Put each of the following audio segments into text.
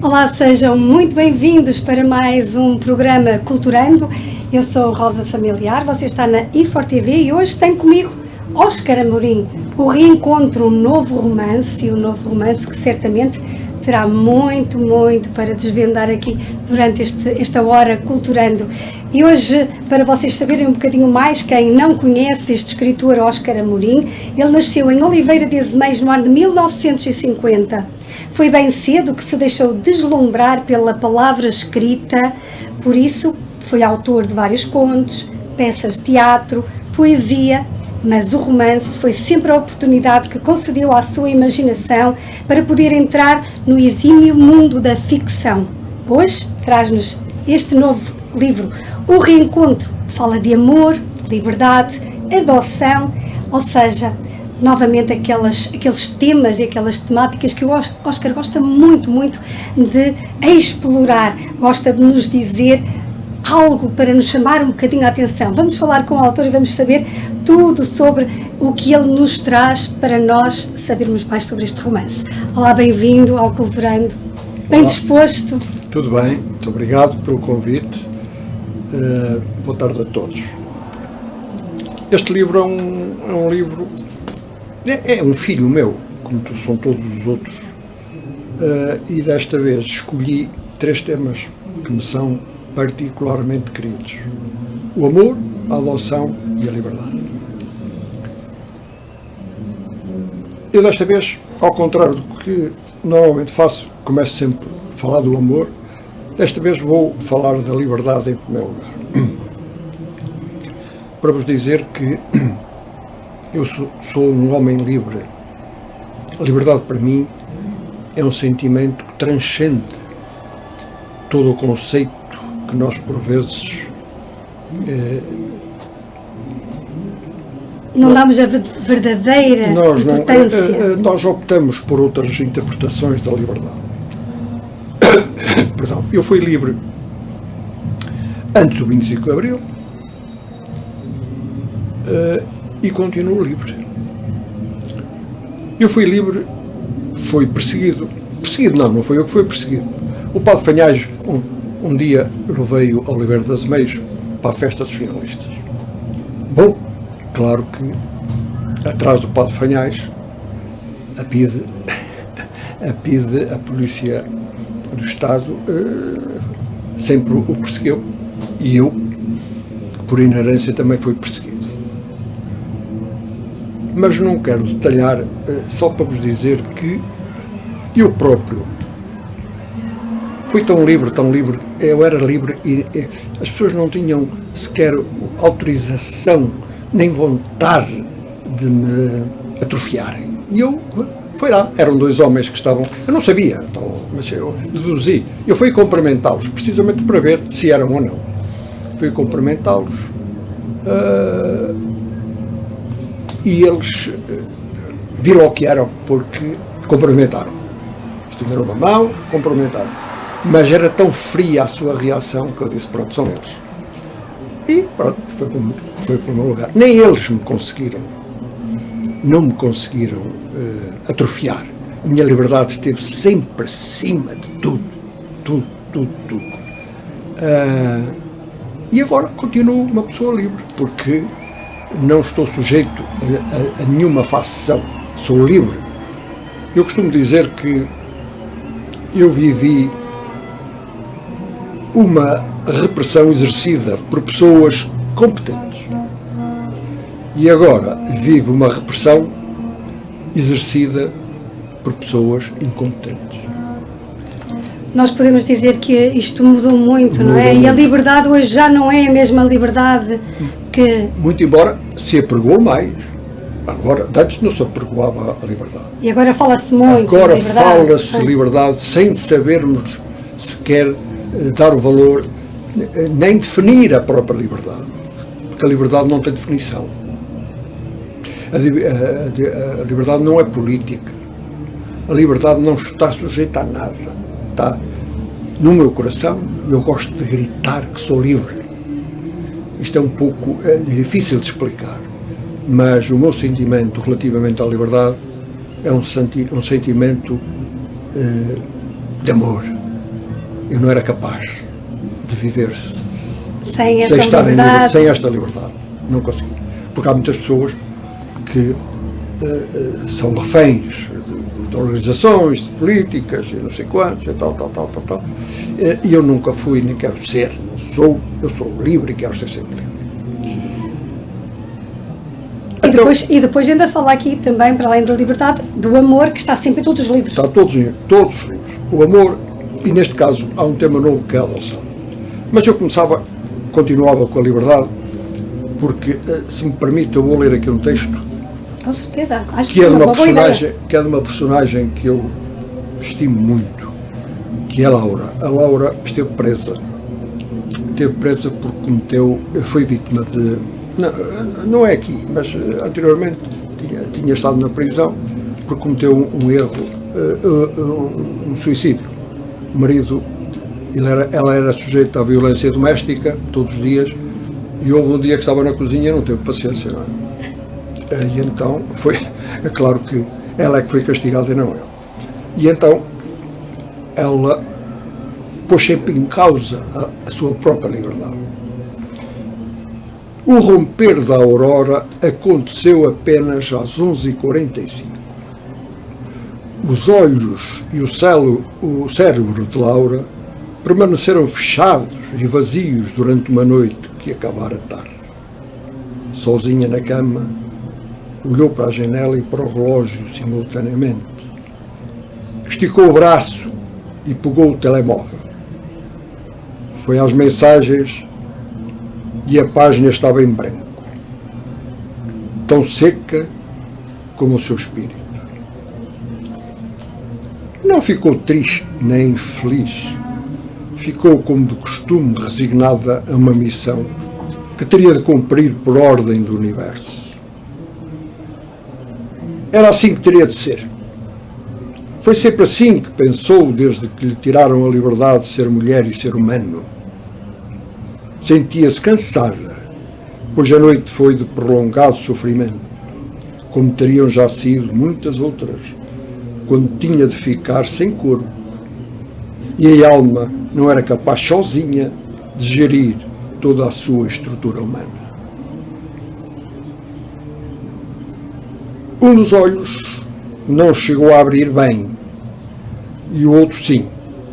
Olá, sejam muito bem-vindos para mais um programa Culturando. Eu sou Rosa Familiar, você está na I4TV e hoje tem comigo Óscar Amorim, o reencontro, um novo romance, que certamente terá muito para desvendar aqui durante esta hora Culturando. E hoje, para vocês saberem um bocadinho mais, quem não conhece este escritor Óscar Amorim, ele nasceu em Oliveira de Azeméis no ano de 1950. Foi bem cedo que se deixou deslumbrar pela palavra escrita, por isso foi autor de vários contos, peças de teatro, poesia, mas o romance foi sempre a oportunidade que concedeu à sua imaginação para poder entrar no exímio mundo da ficção. Hoje traz-nos este novo livro, O Reencontro, fala de amor, liberdade, adoção, ou seja, novamente aqueles temas e aquelas temáticas que o Óscar gosta muito de explorar, gosta de nos dizer algo para nos chamar um bocadinho a atenção. Vamos falar com o autor e vamos saber tudo sobre o que ele nos traz para nós sabermos mais sobre este romance. Olá, bem-vindo ao Culturando. Bem disposto? Tudo bem, muito obrigado pelo convite. Boa tarde a todos. Este livro é um livro, é um filho meu, como são todos os outros, e desta vez escolhi 3 temas que me são particularmente queridos: o amor, a adoção e a liberdade. Eu desta vez, ao contrário do que normalmente faço, começo sempre a falar do amor, desta vez vou falar da liberdade em primeiro lugar. Para vos dizer que eu sou um homem livre. A liberdade para mim é um sentimento que transcende todo o conceito que nós por vezes não damos a verdadeira importância. Nós optamos por outras interpretações da liberdade. Perdão, eu fui livre antes do 25 de Abril e continuo livre. Eu fui livre, fui perseguido. Não foi eu que fui perseguido. O Padre Fanhais um dia levei-o ao Oliveira de Azeméis para a festa dos finalistas. Bom, claro que atrás do Padre Fanhais a PIDE, a Polícia do Estado, sempre o perseguiu, e eu, por inerência, também fui perseguido. Mas não quero detalhar, só para vos dizer que eu próprio fui tão livre, eu era livre e as pessoas não tinham sequer autorização nem vontade de me atrofiarem. E eu fui lá, eram 2 homens que estavam, eu não sabia, então, mas eu deduzi. Eu fui cumprimentá-los, precisamente para ver se eram ou não. Fui cumprimentá-los e eles viram o que eram, porque cumprimentaram. Estenderam uma mão, cumprimentaram. Mas era tão fria a sua reação que eu disse: pronto, são eles. E pronto, foi para o meu lugar. Nem eles não me conseguiram atrofiar. A minha liberdade esteve sempre acima de tudo. E agora continuo uma pessoa livre, porque não estou sujeito a nenhuma facção. Sou livre. Eu costumo dizer que eu vivi uma repressão exercida por pessoas competentes e agora vivo uma repressão exercida por pessoas incompetentes. Nós podemos dizer que isto mudou muito, não é? E a liberdade hoje já não é a mesma liberdade que... Muito embora se apregou mais. Agora, antes não se apregoava a liberdade. E agora fala-se muito. Agora fala-se liberdade sem sabermos sequer dar o valor, nem definir a própria liberdade, porque a liberdade não tem definição. A liberdade não é política, a liberdade não está sujeita a nada, está no meu coração. Eu gosto de gritar que sou livre. Isto é um pouco difícil de explicar, mas o meu sentimento relativamente à liberdade é um sentimento de amor, eu não era capaz de viver sem essa sem esta liberdade. Não consegui. Porque há muitas pessoas que são reféns de organizações, de políticas, e não sei quantos, e tal. E eu nunca fui, nem quero ser, eu sou livre e quero ser sempre livre. E depois ainda falar aqui também, para além da liberdade, do amor, que está sempre em todos os livros. Está todos os livros. O amor, e neste caso há um tema novo que é a adoção. Mas eu continuava com a liberdade, porque, se me permite, eu vou ler aqui um texto. Com certeza. Acho que é de uma personagem que eu estimo muito, que é a Laura. A Laura esteve presa porque foi vítima de... Não é aqui, mas anteriormente tinha estado na prisão porque cometeu um erro, um suicídio. O marido, ela era sujeita à violência doméstica todos os dias, e houve um dia que estava na cozinha e não teve paciência, não é? E então é claro que ela é que foi castigada e não eu. E então ela pôs sempre em causa a sua própria liberdade. O romper da aurora aconteceu apenas às 11h45. Os olhos e o cérebro de Laura permaneceram fechados e vazios durante uma noite que acabara tarde. Sozinha na cama, olhou para a janela e para o relógio simultaneamente. Esticou o braço e pegou o telemóvel. Foi às mensagens e a página estava em branco, tão seca como o seu espírito. Não ficou triste nem feliz. Ficou, como de costume, resignada a uma missão que teria de cumprir por ordem do universo. Era assim que teria de ser. Foi sempre assim que pensou desde que lhe tiraram a liberdade de ser mulher e ser humano. Sentia-se cansada, pois a noite foi de prolongado sofrimento, como teriam já sido muitas outras, quando tinha de ficar sem corpo. E a alma não era capaz sozinha de gerir toda a sua estrutura humana. Um dos olhos não chegou a abrir bem, e o outro sim,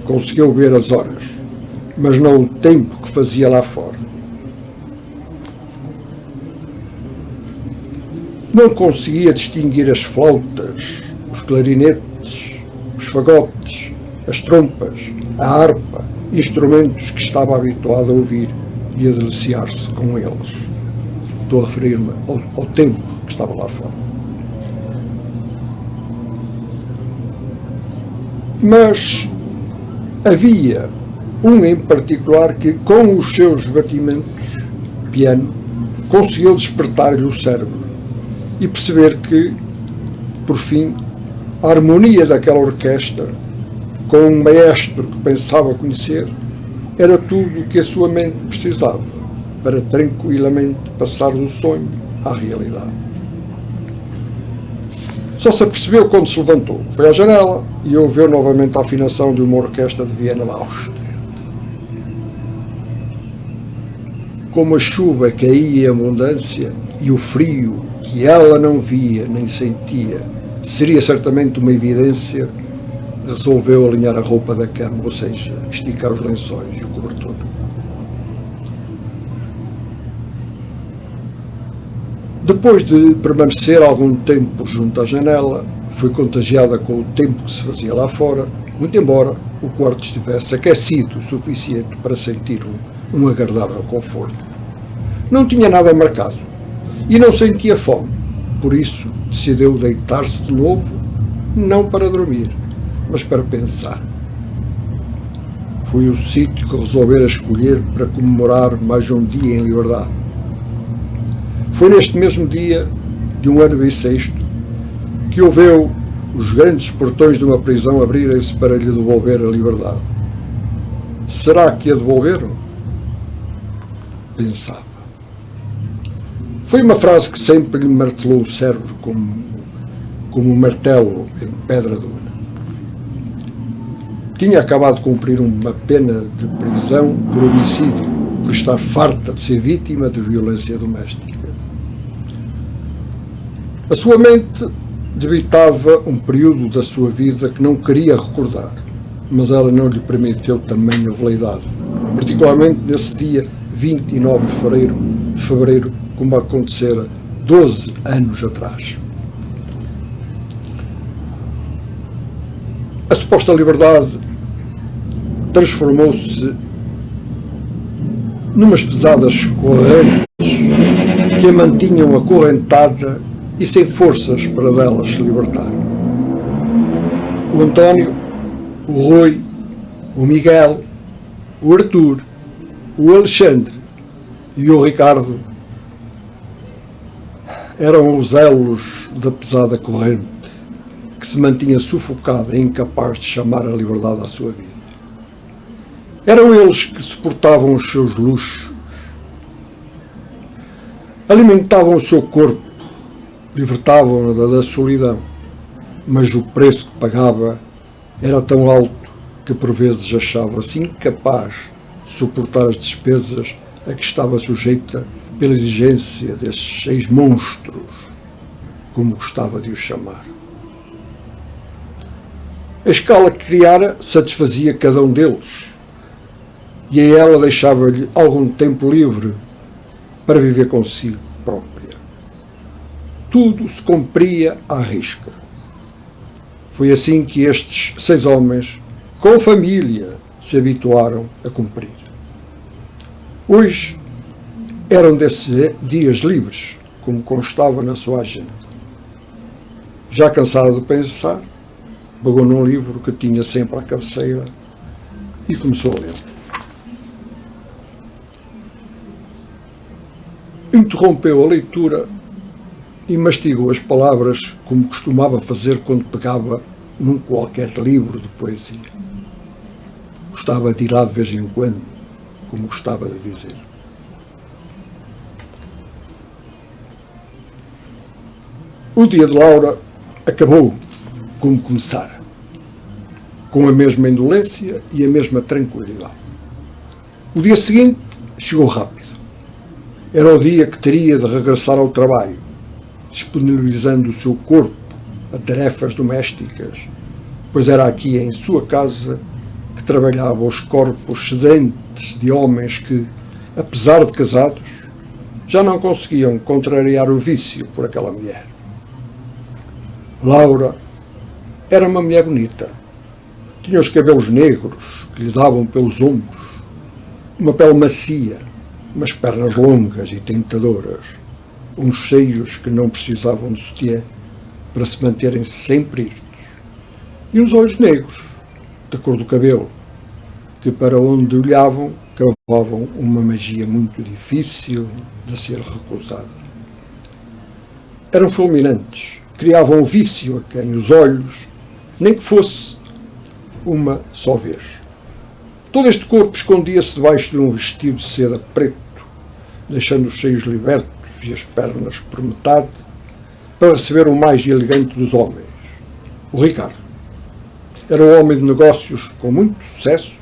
conseguiu ver as horas, mas não o tempo que fazia lá fora. Não conseguia distinguir as flautas, os clarinetes, os fagotes, as trompas, a harpa, instrumentos que estava habituado a ouvir e a deliciar-se com eles. Estou a referir-me ao tempo que estava lá fora. Mas havia um em particular que, com os seus batimentos, piano, conseguiu despertar-lhe o cérebro e perceber que, por fim, a harmonia daquela orquestra, com um maestro que pensava conhecer, era tudo o que a sua mente precisava para tranquilamente passar do sonho à realidade. Só se apercebeu quando se levantou. Foi à janela e ouviu novamente a afinação de uma orquestra de Viena da Áustria. Como a chuva caía em abundância e o frio, que ela não via nem sentia, seria certamente uma evidência, resolveu alinhar a roupa da cama, ou seja, esticar os lençóis e o cobertor. Depois de permanecer algum tempo junto à janela, foi contagiada com o tempo que se fazia lá fora, muito embora o quarto estivesse aquecido o suficiente para sentir um agradável conforto. Não tinha nada marcado e não sentia fome, por isso decidiu deitar-se de novo, não para dormir, mas para pensar. Foi o sítio que resolvera escolher para comemorar mais um dia em liberdade. Foi neste mesmo dia de um ano bissexto que ouviu os grandes portões de uma prisão abrirem-se para lhe devolver a liberdade. Será que a devolveram? Pensava. Foi uma frase que sempre lhe martelou o cérebro como um martelo em pedra dura. tinha acabado de cumprir uma pena de prisão por homicídio, por estar farta de ser vítima de violência doméstica. A sua mente debitava um período da sua vida que não queria recordar, mas ela não lhe permitiu tamanha veleidade, particularmente nesse dia 29 de fevereiro, como acontecera 12 anos atrás. A suposta liberdade transformou-se numas pesadas correntes que a mantinham acorrentada e sem forças para delas se libertar. O António, o Rui, o Miguel, o Artur, o Alexandre e o Ricardo eram os elos da pesada corrente que se mantinha sufocada e incapaz de chamar a liberdade à sua vida. Eram eles que suportavam os seus luxos, alimentavam o seu corpo, libertavam-no da solidão, mas o preço que pagava era tão alto que por vezes achava-se incapaz de suportar as despesas a que estava sujeita pela exigência desses 6 monstros, como gostava de os chamar. A escala que criara satisfazia cada um deles, e a ela deixava-lhe algum tempo livre para viver consigo própria. Tudo se cumpria à risca. Foi assim que estes 6 homens, com família, se habituaram a cumprir. Hoje eram desses dias livres, como constava na sua agenda. Já cansada de pensar, pegou num livro que tinha sempre à cabeceira e começou a ler. Interrompeu a leitura e mastigou as palavras como costumava fazer quando pegava num qualquer livro de poesia. Gostava de ir lá de vez em quando, como gostava de dizer. O dia de Laura acabou como começara, com a mesma indolência e a mesma tranquilidade. O dia seguinte chegou rápido. Era o dia que teria de regressar ao trabalho, disponibilizando o seu corpo a tarefas domésticas, pois era aqui em sua casa que trabalhavam os corpos sedentos de homens que, apesar de casados, já não conseguiam contrariar o vício por aquela mulher. Laura era uma mulher bonita. Tinha os cabelos negros que lhe davam pelos ombros, uma pele macia, umas pernas longas e tentadoras, uns seios que não precisavam de sutiã para se manterem sempre erguidos, e uns olhos negros, da cor do cabelo, que para onde olhavam cavavam uma magia muito difícil de ser recusada. Eram fulminantes, criavam vício a quem os olhos, nem que fosse uma só vez. Todo este corpo escondia-se debaixo de um vestido de seda preto, deixando os seios libertos e as pernas por metade, para receber o mais elegante dos homens, o Ricardo. Era um homem de negócios com muito sucesso,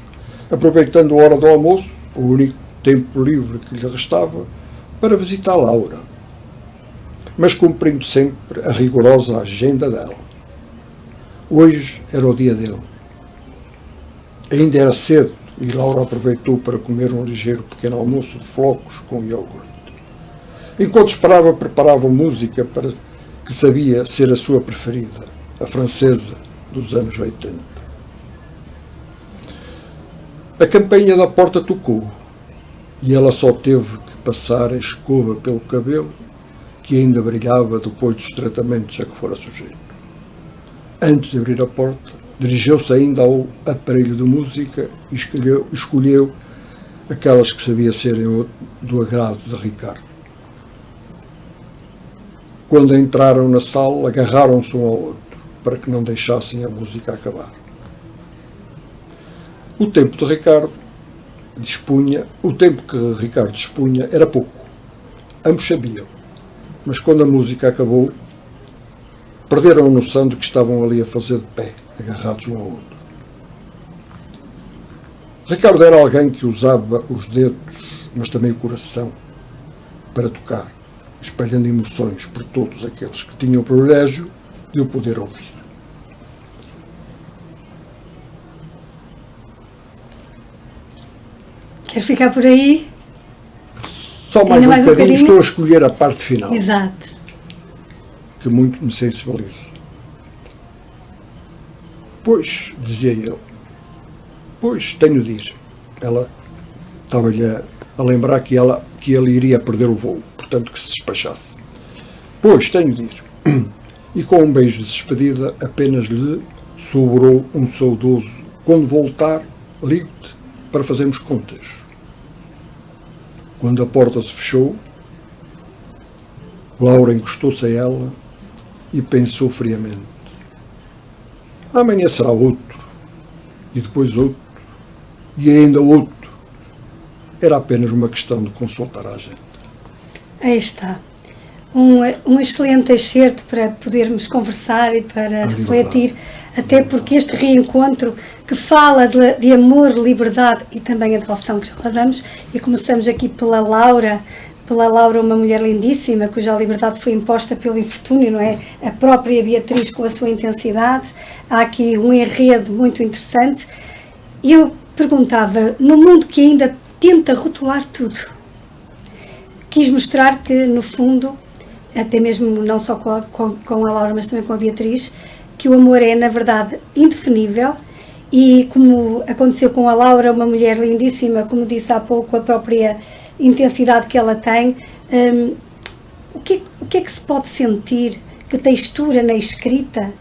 aproveitando a hora do almoço, o único tempo livre que lhe restava, para visitar Laura, mas cumprindo sempre a rigorosa agenda dela. Hoje era o dia dele. Ainda era cedo e Laura aproveitou para comer um ligeiro pequeno almoço de flocos com iogurte. Enquanto esperava, preparava música para que sabia ser a sua preferida, a francesa dos anos 80. A campainha da porta tocou e ela só teve que passar a escova pelo cabelo, que ainda brilhava depois dos tratamentos a que fora sujeito. Antes de abrir a porta, dirigiu-se ainda ao aparelho de música e escolheu aquelas que sabia serem do agrado de Ricardo. Quando entraram na sala, agarraram-se um ao outro, para que não deixassem a música acabar. O tempo que Ricardo dispunha era pouco. Ambos sabiam, mas quando a música acabou, perderam a noção de que estavam ali a fazer de pé, agarrados um ao outro. Ricardo era alguém que usava os dedos, mas também o coração, para tocar, espalhando emoções por todos aqueles que tinham o privilégio de o poder ouvir. Quer ficar por aí? Só mais um bocadinho, estou a escolher a parte final. Exato. Que muito me sensibiliza. Pois, dizia ele, pois tenho de ir. Ela estava-lhe a lembrar que ele iria perder o voo, portanto que se despachasse. Pois tenho de ir. E com um beijo de despedida apenas lhe sobrou um saudoso: quando voltar, ligo-te para fazermos contas. Quando a porta se fechou, Laura encostou-se a ela e pensou friamente: amanhã será outro, e depois outro, e ainda outro. Era apenas uma questão de consultar a gente. Aí está. Um excelente excerto para podermos conversar e para refletir, até porque este reencontro que fala de amor, liberdade e também adoção, que já lá vamos, e começamos aqui pela Laura, uma mulher lindíssima, cuja liberdade foi imposta pelo infortúnio, não é? A própria Beatriz com a sua intensidade. Há aqui um enredo muito interessante. E eu perguntava, no mundo que ainda tenta rotular tudo, quis mostrar que, no fundo, até mesmo não só com a Laura, mas também com a Beatriz, que o amor é, na verdade, indefinível. E como aconteceu com a Laura, uma mulher lindíssima, como disse há pouco, a própria intensidade que ela tem, o que é que se pode sentir? Que textura na escrita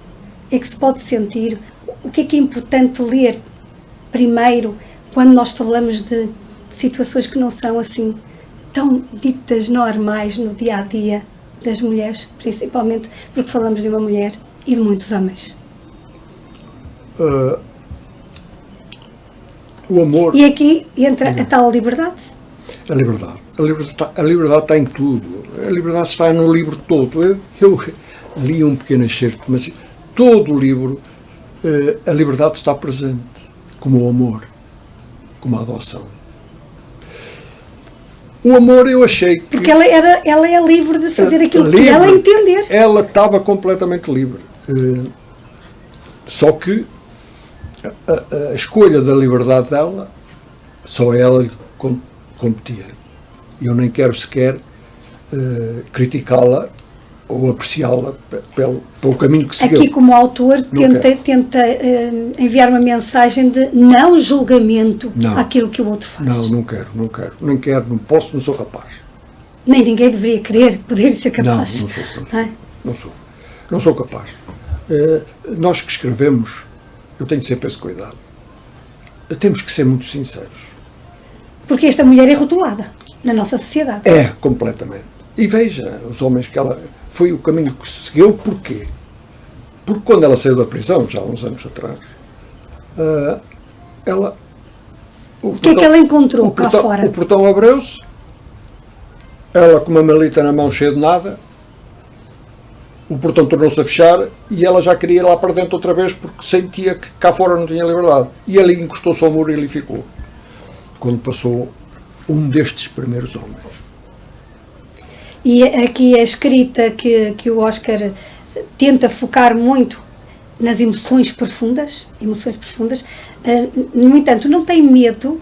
é que se pode sentir? O que é importante ler primeiro quando nós falamos de situações que não são assim tão ditas normais no dia a dia das mulheres, principalmente porque falamos de uma mulher e de muitos homens? O amor. E aqui entra a tal liberdade. A liberdade. A liberdade está em tudo. A liberdade está no livro todo. Eu li um pequeno excerto, mas todo o livro, a liberdade está presente, como o amor, como a adoção. O amor, eu achei que... Porque ela é livre de fazer aquilo que ela entender. Ela estava completamente livre. Só que a escolha da liberdade dela, só ela lhe competia. Eu nem quero sequer criticá-la ou apreciá-la pelo caminho que seguiu. Aqui, como autor, tenta enviar uma mensagem de não julgamento àquilo que o outro faz. Não quero. Não posso, não sou capaz. Nem ninguém deveria querer, poder ser capaz. Não sou capaz. Nós que escrevemos, eu tenho sempre esse cuidado. Temos que ser muito sinceros. Porque esta mulher é rotulada na nossa sociedade. É, completamente. E veja, os homens que ela... Foi o caminho que seguiu, porquê? Porque quando ela saiu da prisão, já há uns anos atrás, ela... O que é que ela encontrou cá fora? O portão abriu-se, ela com uma maleta na mão cheia de nada, o portão tornou-se a fechar e ela já queria ir lá para dentro outra vez porque sentia que cá fora não tinha liberdade. E ali encostou-se ao muro e ali ficou. Quando passou um destes primeiros homens. E aqui a escrita que o Oscar tenta focar muito nas emoções profundas, no entanto, não tem medo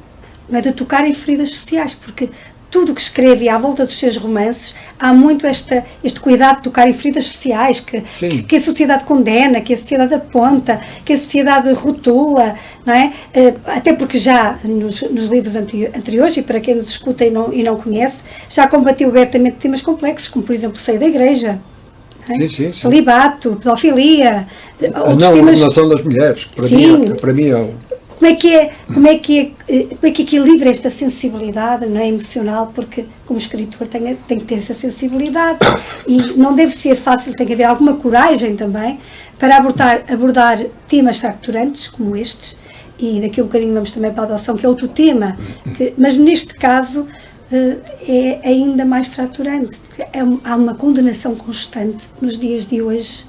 de tocar em feridas sociais, porque tudo o que escreve à volta dos seus romances, há muito este cuidado de tocar em feridas sociais, que a sociedade condena, que a sociedade aponta, que a sociedade rotula, não é? Até porque já nos livros anteriores, e para quem nos escuta e não conhece, já combateu abertamente temas complexos, como por exemplo o seio da igreja, celibato, pedofilia, a não ordenação das mulheres, que para mim é Como é que equilibra esta sensibilidade, não é, emocional, porque como escritor tem que ter essa sensibilidade e não deve ser fácil, tem que haver alguma coragem também para abordar temas fracturantes como estes, e daqui a um bocadinho vamos também para a adoção, que é outro tema, mas neste caso é ainda mais fraturante, porque há uma condenação constante nos dias de hoje.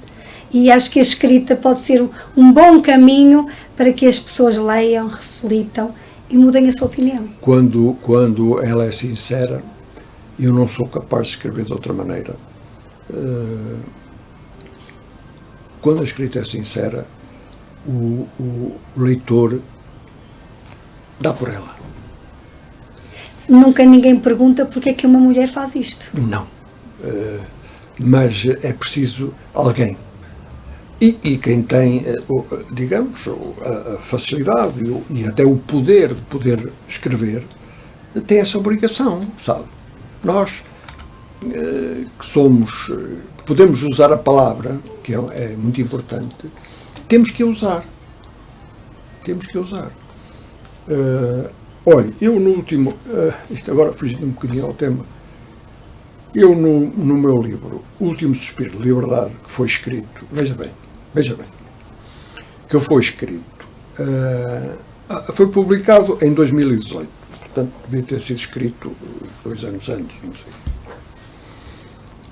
E acho que a escrita pode ser um bom caminho para que as pessoas leiam, reflitam e mudem a sua opinião. Quando ela é sincera, eu não sou capaz de escrever de outra maneira. Quando a escrita é sincera, o leitor dá por ela. Nunca ninguém pergunta porque é que uma mulher faz isto. Não. Mas é preciso alguém. E quem tem, digamos, a facilidade e até o poder de poder escrever, tem essa obrigação, sabe? Nós, que somos, podemos usar a palavra, que é muito importante, temos que a usar. Temos que a usar. Olha, eu no último, isto agora fugindo um bocadinho ao tema, eu no meu livro, O Último Suspiro de Liberdade, que foi escrito, veja bem, que foi escrito, foi publicado em 2018, portanto devia ter sido escrito 2 anos antes, não sei.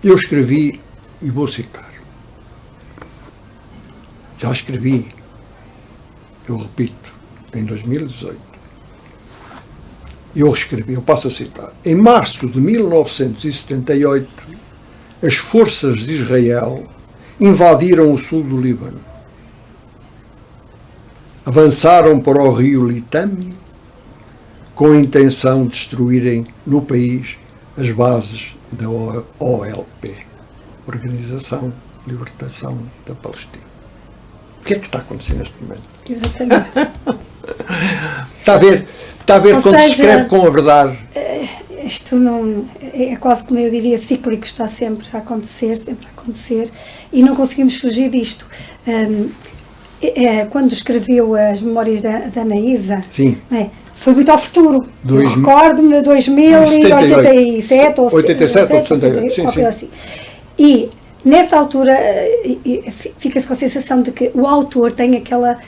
Eu escrevi, e vou citar, já escrevi, eu repito, em 2018, eu passo a citar, em março de 1978, as forças de Israel invadiram o sul do Líbano. Avançaram para o rio Litâmia com a intenção de destruírem no país as bases da OLP, Organização de Libertação da Palestina. O que é que está acontecendo neste momento? Exatamente. Está a ver quando se escreve com a verdade. Isto não é quase como eu diria cíclico, está sempre a acontecer, e não conseguimos fugir disto. Quando escreveu as memórias da Anaísa, sim, foi muito ao futuro. Recordo-me 2087 ou 88, sim. Assim. E nessa altura fica-se com a sensação de que o autor tem aquela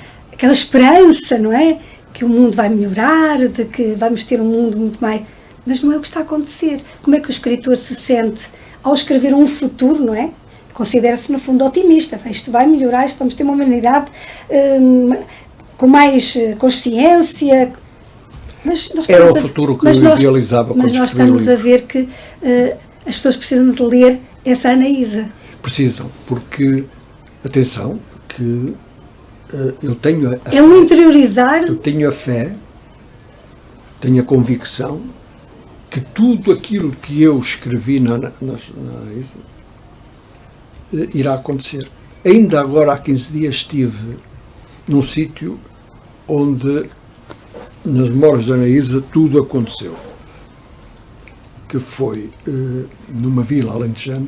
esperança, não é? Que o mundo vai melhorar, de que vamos ter um mundo muito mais... Mas não é o que está a acontecer. Como é que o escritor se sente ao escrever um futuro, não é? Considera-se, no fundo, otimista. Isto vai melhorar, vamos ter uma humanidade com mais consciência. Mas nós era o futuro que eu idealizava quando Mas nós estamos a ver que as pessoas precisam de ler essa Anaísa. Precisam, porque, atenção, que eu tenho interiorizar. Eu tenho a fé, tenho a convicção que tudo aquilo que eu escrevi na Anaísa irá acontecer. Ainda agora, há 15 dias, estive num sítio onde, nas memórias da Anaísa, tudo aconteceu. Que foi numa vila alentejana,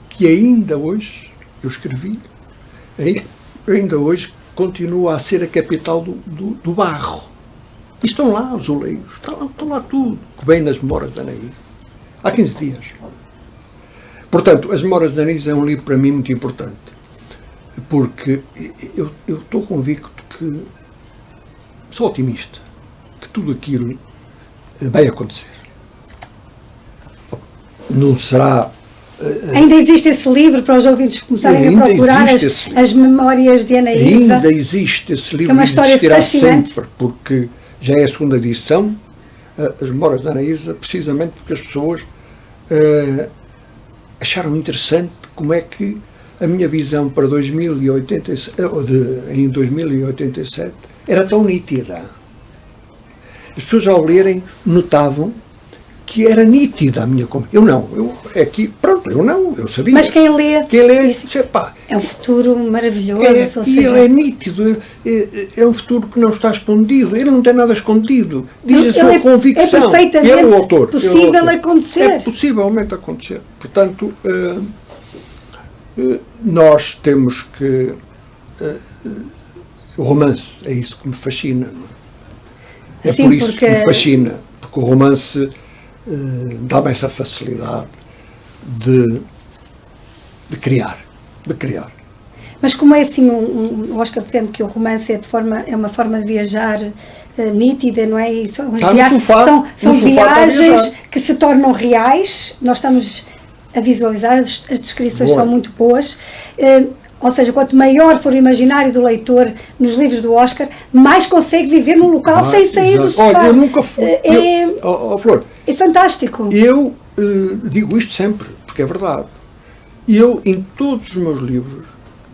que ainda hoje, eu escrevi, ainda hoje continua a ser a capital do barro. E estão lá os oleiros, estão lá tudo, que vem nas memórias da Anaísa. Há 15 dias. Portanto, as memórias da Anaísa é um livro para mim muito importante, porque eu estou convicto que, sou otimista, que tudo aquilo vai acontecer. Não será... Ainda existe esse livro para os ouvintes começarem a procurar as memórias de Anaísa. Ainda existe esse livro, é uma história fascinante. Sempre, porque já é a segunda edição, as memórias de Anaísa, precisamente porque as pessoas acharam interessante como é que a minha visão para 2087 era tão nítida. As pessoas ao lerem notavam que era nítida a minha eu sabia. Mas quem lê disse, pá, é um futuro maravilhoso. E ele é nítido, é um futuro que não está escondido, ele não tem nada escondido, diz a sua convicção. É perfeitamente ele, o autor, possível acontecer. É possivelmente acontecer. Portanto, nós temos que... o romance, é isso que me fascina. Não é? É por isso que me fascina, porque o romance dá-me essa facilidade de criar. Mas como é assim, o Oscar defende que o romance é uma forma de viajar nítida, não é? E são viagens que se tornam reais, nós estamos a visualizar, as descrições são muito boas. Ou seja, quanto maior for o imaginário do leitor nos livros do Oscar, mais consegue viver num local sem sair do sofá. Olha, eu nunca fui. Flor, É fantástico. Eu digo isto sempre, porque é verdade. Eu, em todos os meus livros,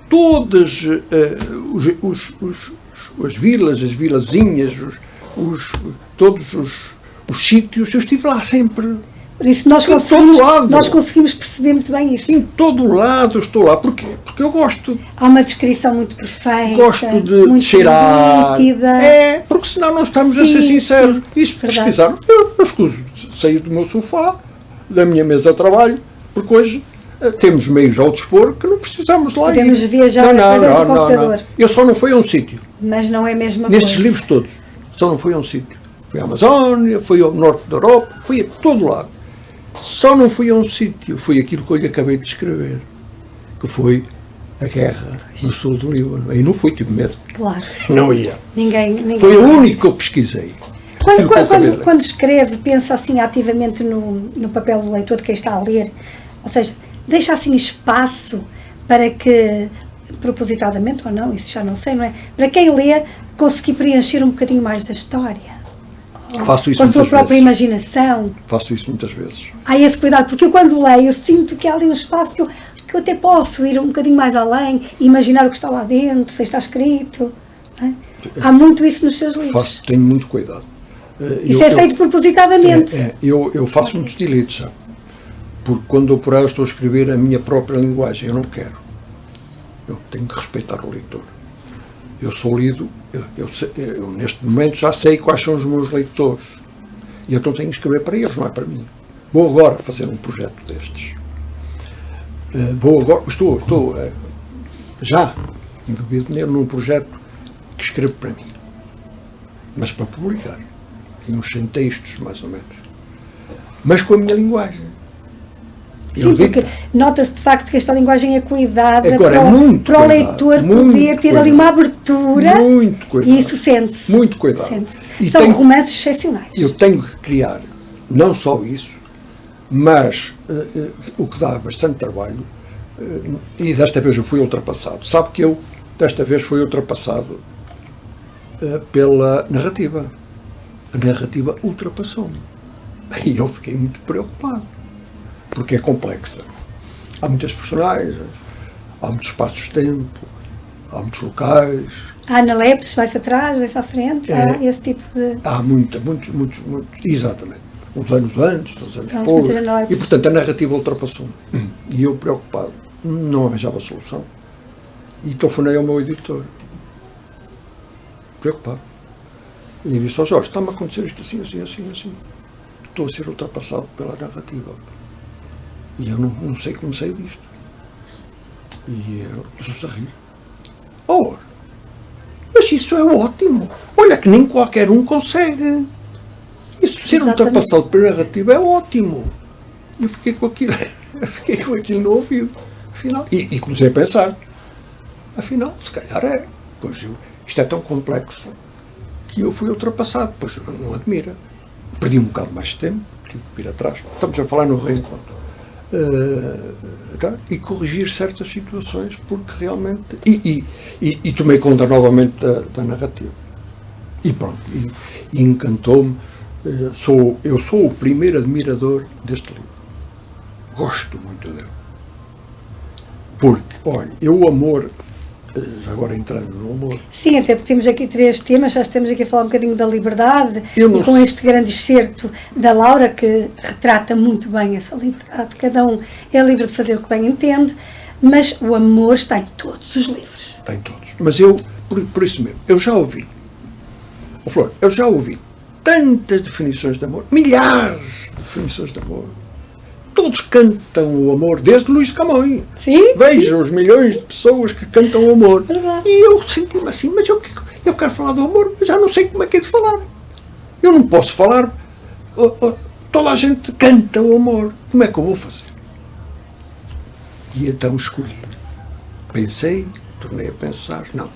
todas as vilas, as vilazinhas, todos os sítios, eu estive lá sempre. Por isso nós conseguimos perceber muito bem isso. Em todo lado estou lá. Porquê? Porque eu gosto. Há uma descrição muito perfeita. Gosto de cheirar. Nítida. É, porque senão não estamos a ser sinceros. Isso, pesquisar. Eu escuso de sair do meu sofá, da minha mesa de trabalho, porque hoje temos meios ao dispor que não precisamos lá ir. Podemos viajar através do computador. Não. Eu só não fui a um sítio. Mas não é a mesma Nestes coisa. livros todos. Só não fui a um sítio. Fui à Amazónia, fui ao norte da Europa, fui a todo lado. Só não fui a um sítio, foi aquilo que eu lhe acabei de escrever, que foi a guerra no sul do Líbano. Aí não fui, tive medo. Claro. Não ia. Ninguém foi o único que eu pesquisei. Quando escreve, pensa assim ativamente no papel do leitor, de quem está a ler, ou seja, deixa assim espaço para que, propositadamente ou não, isso já não sei, não é? Para quem lê, conseguir preencher um bocadinho mais da história. Faço isso com a sua própria vezes. imaginação. Faço isso muitas vezes. Há esse cuidado, porque eu quando leio, eu sinto que há ali um espaço que eu até posso ir um bocadinho mais além e imaginar o que está lá dentro, se está escrito. Não é? Há muito isso nos seus livros. Tenho muito cuidado. Isso é feito propositadamente. Eu faço muitos deletes, sabe? Porque quando eu por aí estou a escrever a minha própria linguagem, eu não quero. Eu tenho que respeitar o leitor. Eu sou lido, eu neste momento já sei quais são os meus leitores. E então tenho que escrever para eles, não é para mim. Vou agora fazer um projeto destes. Estou já envolvido num projeto que escrevo para mim. Mas para publicar. Em uns 100 textos, mais ou menos. Mas com a minha linguagem. Sim, porque nota-se de facto que esta linguagem é cuidada para o leitor poder ter ali uma abertura. Muito cuidado. E isso sente-se. Muito cuidado. São romances excepcionais. Eu tenho que criar não só isso, mas o que dá bastante trabalho, e desta vez eu fui ultrapassado. Sabe que eu, desta vez, fui ultrapassado pela narrativa. A narrativa ultrapassou-me. E eu fiquei muito preocupado. Porque é complexa. Há muitas personagens, há muitos espaços de tempo, há muitos locais. Há analepses, vai-se atrás, vai-se à frente, há esse tipo de... Há muitos, exatamente. Uns anos antes, uns anos depois. E, portanto, a narrativa ultrapassou-me. E eu, preocupado, não arranjava solução. E telefonei ao meu editor. Preocupado. E disse ao Jorge, está-me a acontecer isto assim. Estou a ser ultrapassado pela narrativa. E eu não sei como sei disto. E ele começou-se a rir. Mas isso é ótimo. Olha que nem qualquer um consegue. Isso ser ultrapassado pela narrativa é ótimo. Eu fiquei com aquilo no ouvido. Afinal, e comecei a pensar. Afinal, se calhar é. Pois isto é tão complexo que eu fui ultrapassado. Pois não admira. Perdi um bocado mais de tempo. Tive que ir atrás. Estamos a falar no reencontro. E corrigir certas situações porque realmente e tomei conta novamente da narrativa e pronto, e encantou-me. Eu sou o primeiro admirador deste livro, gosto muito dele porque, olha, o amor, agora entrando no amor. Sim, até porque temos aqui 3 temas, já estamos aqui a falar um bocadinho da liberdade e com este grande excerto da Laura que retrata muito bem essa liberdade. Cada um é livre de fazer o que bem entende, mas o amor está em todos os livros. Está em todos. Mas eu, por isso mesmo, eu já ouvi tantas definições de amor, milhares de definições de amor. Todos cantam o amor, desde Luís de Camões. Sim, Vejam os milhões de pessoas que cantam o amor. Verdade. E eu senti-me assim, mas eu quero falar do amor, mas já não sei como é que é de falar. Eu não posso falar. Toda a gente canta o amor. Como é que eu vou fazer? E então escolhi. Pensei, tornei a pensar, não,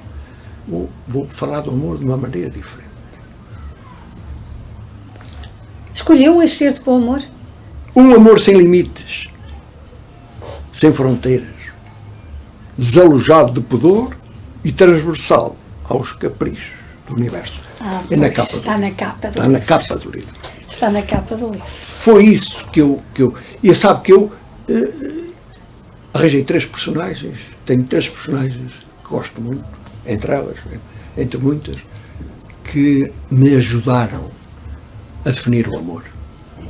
vou falar do amor de uma maneira diferente. Escolheu um excerto com o amor? Um amor sem limites, sem fronteiras, desalojado de pudor e transversal aos caprichos do universo. É na capa está na capa do Está livro. na capa do livro. Está na capa do livro. Foi isso que eu e sabe que eu arranjei 3 personagens, tenho 3 personagens que gosto muito, entre elas, entre muitas, que me ajudaram a definir o amor.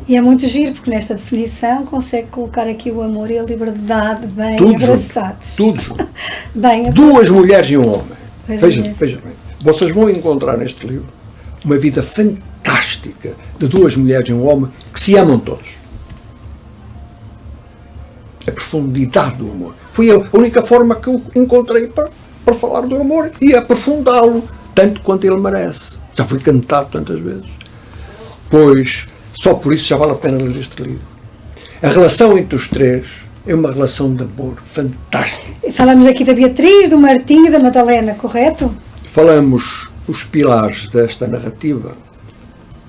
E é muito giro, porque nesta definição consegue colocar aqui o amor e a liberdade bem Tudo abraçados. junto, tudo junto. Bem abraçados. 2 mulheres e um homem. Veja mesmo. Veja bem. Vocês vão encontrar neste livro uma vida fantástica de 2 mulheres e um homem que se amam todos. A profundidade do amor. Foi a única forma que eu encontrei para falar do amor e aprofundá-lo, tanto quanto ele merece. Já foi cantado tantas vezes. Pois, só por isso já vale a pena ler este livro. A relação entre os 3 é uma relação de amor fantástica. Falamos aqui da Beatriz, do Martim e da Madalena, correto? Falamos, os pilares desta narrativa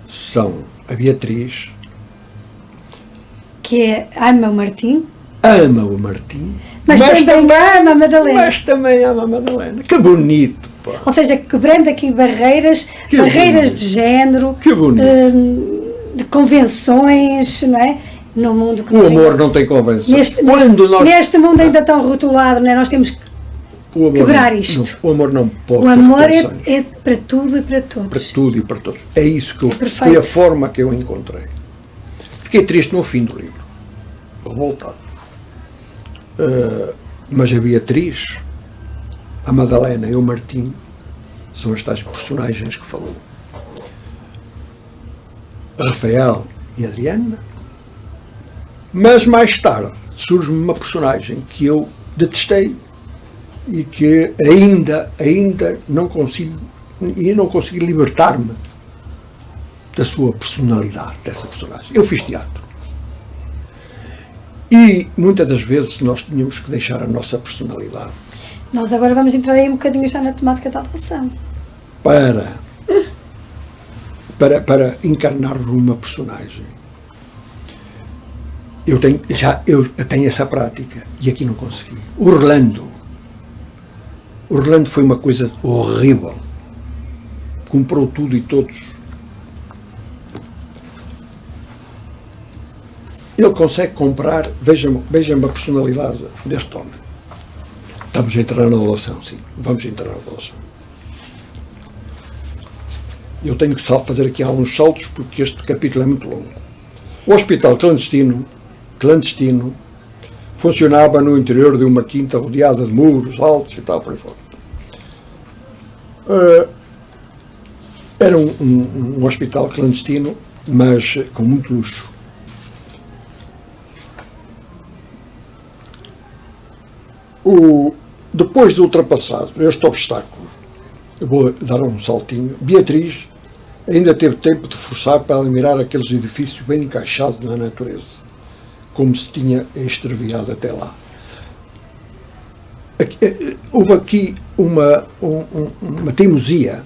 são a Beatriz, Que ama o Martim, ama o Martim, mas também ama a Madalena. Mas também ama a Madalena. Que bonito, pá. Ou seja, quebrando aqui barreiras bonito. de género, Que bonito. de convenções, não é? No mundo que O nos amor não tem convenção. neste mundo ainda tão rotulado, não é? Nós temos que o amor quebrar isto. O amor não pode O ter amor retenções. é para tudo e para todos. Para tudo e para todos. É isso que perfeito. foi a forma que eu encontrei. Fiquei triste no fim do livro. Revoltado. Mas a Beatriz, a Madalena e o Martim são as tais personagens que falou. Rafael e Adriana. Mas mais tarde surge-me uma personagem que eu detestei e que ainda não consigo libertar-me da sua personalidade, dessa personagem. Eu fiz teatro. E muitas das vezes nós tínhamos que deixar a nossa personalidade Nós agora vamos entrar aí um bocadinho já na temática da atuação. para encarnarmos uma personagem. Eu tenho essa prática e aqui não consegui. Orlando foi uma coisa horrível. Comprou tudo e todos. Ele consegue comprar, veja-me a personalidade deste homem. Estamos a entrar na relação, sim. Vamos entrar na relação. Eu tenho que fazer aqui alguns saltos porque este capítulo é muito longo. O hospital clandestino funcionava no interior de uma quinta rodeada de muros altos e tal, por aí fora. Era um hospital clandestino, mas com muito luxo. Depois de ultrapassado este obstáculo, eu vou dar um saltinho, Beatriz ainda teve tempo de forçar para admirar aqueles edifícios bem encaixados na natureza, como se tinha extraviado até lá. Houve aqui uma teimosia.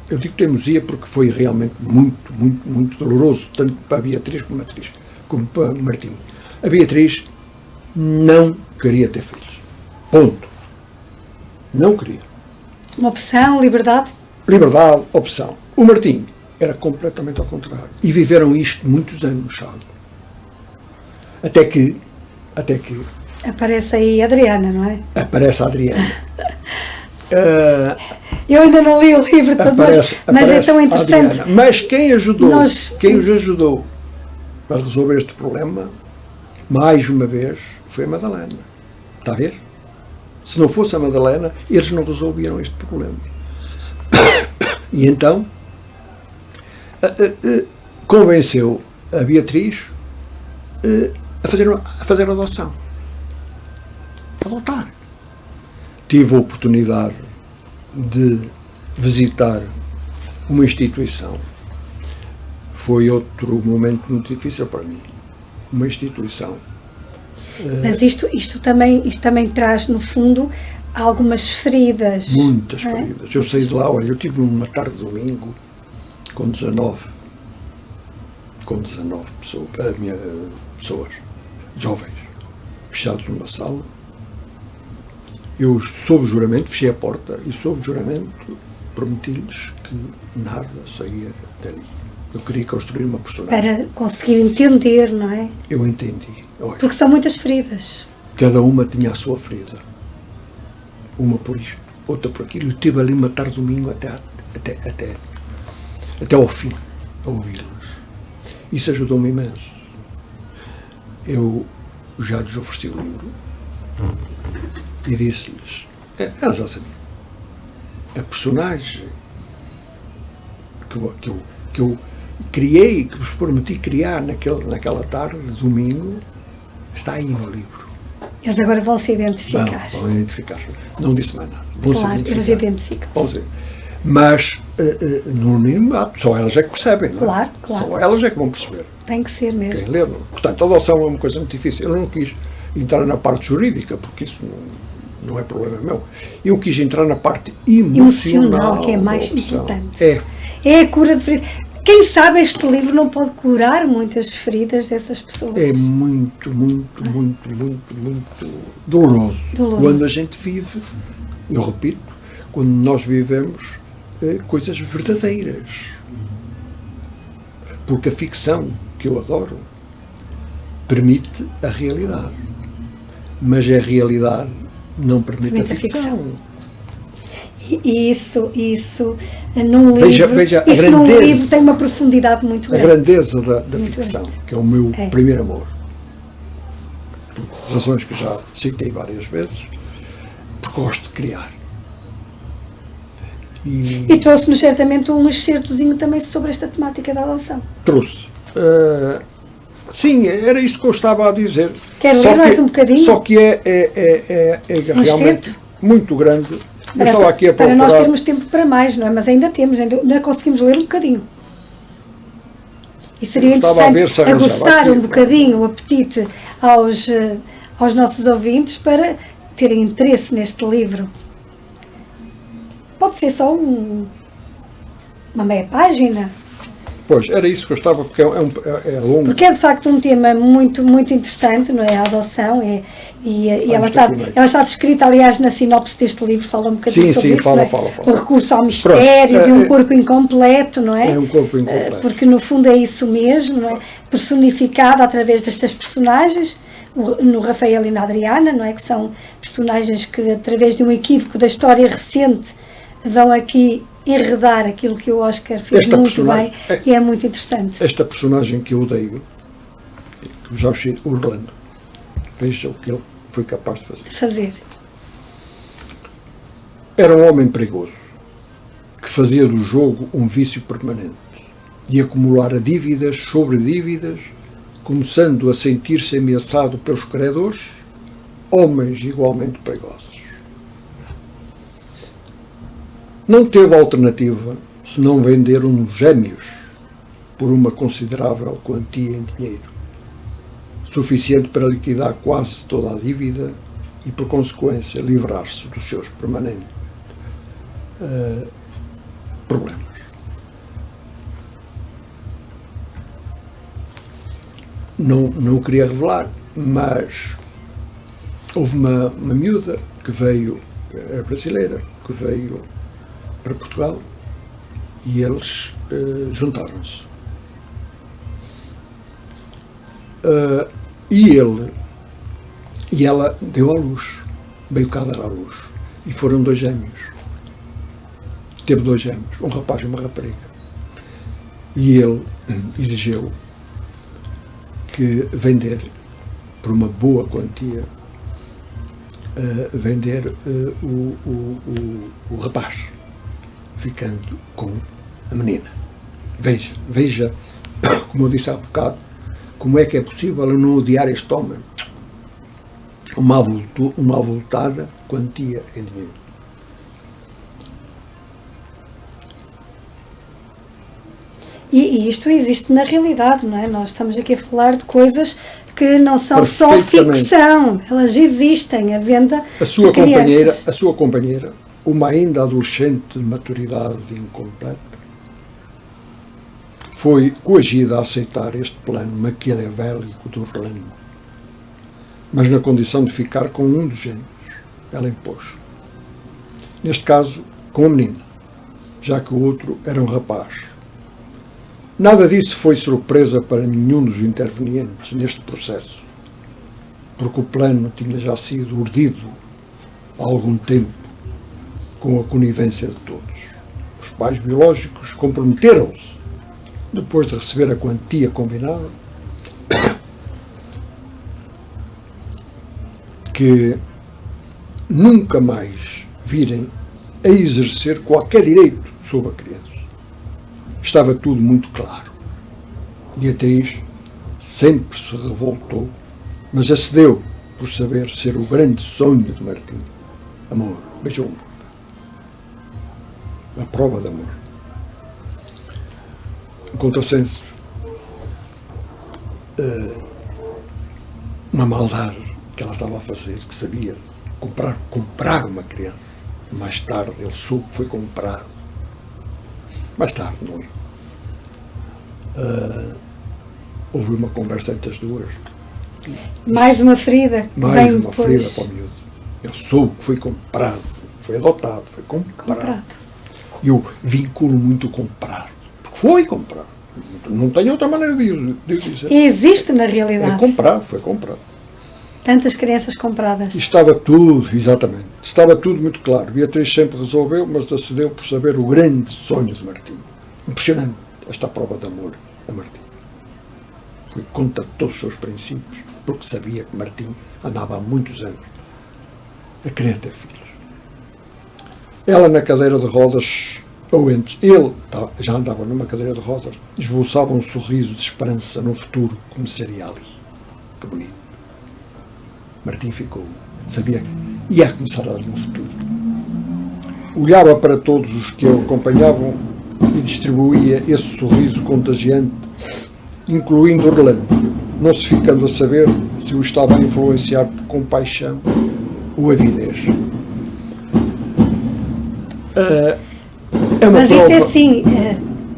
Eu digo teimosia porque foi realmente muito doloroso, tanto para a Beatriz como para Martim. A Beatriz não queria ter filhos. Ponto. Não queria. Uma opção, liberdade? Liberdade, opção. O Martim era completamente ao contrário. E viveram isto muitos anos, sabe? Até que Aparece aí a Adriana, não é? aparece a Adriana. Eu ainda não li o livro todo, mas é tão interessante. Mas quem os ajudou a resolver este problema, mais uma vez, foi a Madalena. Está a ver? Se não fosse a Madalena, eles não resolviam este problema. E então, convenceu a Beatriz a fazer adoção. A voltar. Tive a oportunidade de visitar uma instituição. Foi outro momento muito difícil para mim. Uma instituição. Mas isto também traz, no fundo, algumas feridas. Muitas feridas. Eu saí de lá, olha, eu tive uma tarde de domingo com 19 pessoas, jovens, fechados numa sala. Eu, sob juramento, fechei a porta e, sob juramento, prometi-lhes que nada saía dali. Eu queria construir uma personagem. Para conseguir entender, não é? Eu entendi. Olha, Porque são muitas feridas. cada uma tinha a sua ferida. Uma por isto, outra por aquilo. Eu estive ali uma tarde domingo até ao fim, a ouvi-las. Isso ajudou-me imenso. Eu já lhes ofereci o livro e disse-lhes, elas já sabiam, a personagem que eu criei, que vos prometi criar naquela tarde, de domingo, está aí no livro. Eles agora vão se identificar. Vão identificar-se. Não disse mais nada. Vão Claro, se eles identificam. Vão dizer. Mas, no anonimato, só elas é que percebem, não é? Claro, claro. Só elas é que vão perceber. Tem que ser mesmo. Quem lê, não. Portanto, a adoção é uma coisa muito difícil. Eu não quis entrar na parte jurídica, porque isso não é problema meu. Eu quis entrar na parte emocional, que é mais da opção. importante. É a cura de feridas. Quem sabe este livro não pode curar muitas feridas dessas pessoas. É muito doloroso. Quando a gente vive, eu repito, quando nós vivemos coisas verdadeiras. Porque a ficção, que eu adoro, permite a realidade. Mas a realidade não permite a ficção. E isso num livro, veja a isso grandeza, num livro tem uma profundidade muito grande. A grandeza da Muito ficção, grande. que é o meu primeiro amor. Por razões que já citei várias vezes, porque gosto de criar. E trouxe-nos certamente um excertozinho também sobre esta temática da adoção. Trouxe. Sim, era isto que eu estava a dizer. Quer ler mais um bocadinho? Só que é realmente muito grande. Eu estava aqui a procurar. Para nós termos tempo para mais, não é? Mas ainda temos, ainda conseguimos ler um bocadinho. E seria interessante aguçar um bocadinho o apetite aos nossos ouvintes para terem interesse neste livro. Pode ser só uma meia página. Pois, era isso que eu estava, porque é longo. Porque é de facto um tema muito, muito interessante, não é? A adoção, e ela está descrita, aliás, na sinopse deste livro, fala um bocadinho sobre isso. Fala. O recurso ao mistério, de um corpo incompleto, não é? É um corpo incompleto. Porque no fundo é isso mesmo, não é? Personificado através destas personagens, no Rafael e na Adriana, não é? Que são personagens que, através de um equívoco da história recente, vão aqui enredar aquilo que o Oscar fez muito bem e é muito interessante. Esta personagem que eu odeio, que o Jorge Orlando, veja o que ele foi capaz de fazer. Era um homem perigoso, que fazia do jogo um vício permanente, de acumular dívidas sobre dívidas, começando a sentir-se ameaçado pelos credores, homens igualmente perigosos. Não teve alternativa senão vender uns gêmeos por uma considerável quantia em dinheiro, suficiente para liquidar quase toda a dívida e, por consequência, livrar-se dos seus permanentes problemas. Não queria revelar, mas houve uma miúda que veio, era brasileira, que veio para Portugal e eles juntaram-se. E ela deu à luz, veio cá dar à luz. E foram 2 gêmeos. Teve 2 gêmeos, um rapaz e uma rapariga. E ele exigiu que vender, por uma boa quantia, vender o rapaz, ficando com a menina. Veja, como eu disse há bocado, como é que é possível eu não odiar este homem? Uma avultada quantia em dinheiro. E isto existe na realidade, não é? Nós estamos aqui a falar de coisas que não são só ficção, elas existem, a venda de crianças. A sua companheira, uma ainda adolescente de maturidade incompleta, foi coagida a aceitar este plano maquiavélico do Orlando, mas na condição de ficar com um dos gêmeos, ela impôs. Neste caso, com a menina, já que o outro era um rapaz. Nada disso foi surpresa para nenhum dos intervenientes neste processo, porque o plano tinha já sido urdido há algum tempo com a conivência de todos. Os pais biológicos comprometeram-se, depois de receber a quantia combinada, que nunca mais virem a exercer qualquer direito sobre a criança. Estava tudo muito claro. Beatriz sempre se revoltou, mas acedeu por saber ser o grande sonho de Martim. Amor, beijou-me. A prova de amor. Em contrassenso, uma maldade que ela estava a fazer, que sabia comprar uma criança. Mais tarde ele soube que foi comprado. Mais tarde, não é? Houve uma conversa entre as duas. Mais uma ferida. Mais uma ferida para o miúdo. Ele soube que foi comprado, foi adotado, foi comprado. E eu vinculo muito o comprado. Porque foi comprado. Não tenho outra maneira de dizer. E existe na realidade. É comprado, foi comprado. Tantas crianças compradas. E estava tudo, exatamente, estava tudo muito claro. Beatriz sempre resolveu, mas acedeu por saber o grande sonho de Martim. Impressionante esta prova de amor a Martim. Foi contra todos os seus princípios, porque sabia que Martim andava há muitos anos a querer ter filhos. Ela na cadeira de rodas, ou antes, ele já andava numa cadeira de rodas, esboçava um sorriso de esperança no futuro que começaria ali. Que bonito. Martim ficou, sabia que ia começar ali um futuro. Olhava para todos os que o acompanhavam e distribuía esse sorriso contagiante, incluindo Orlando, não se ficando a saber se o estava a influenciar por compaixão ou avidez. É uma mas prova, isto é assim,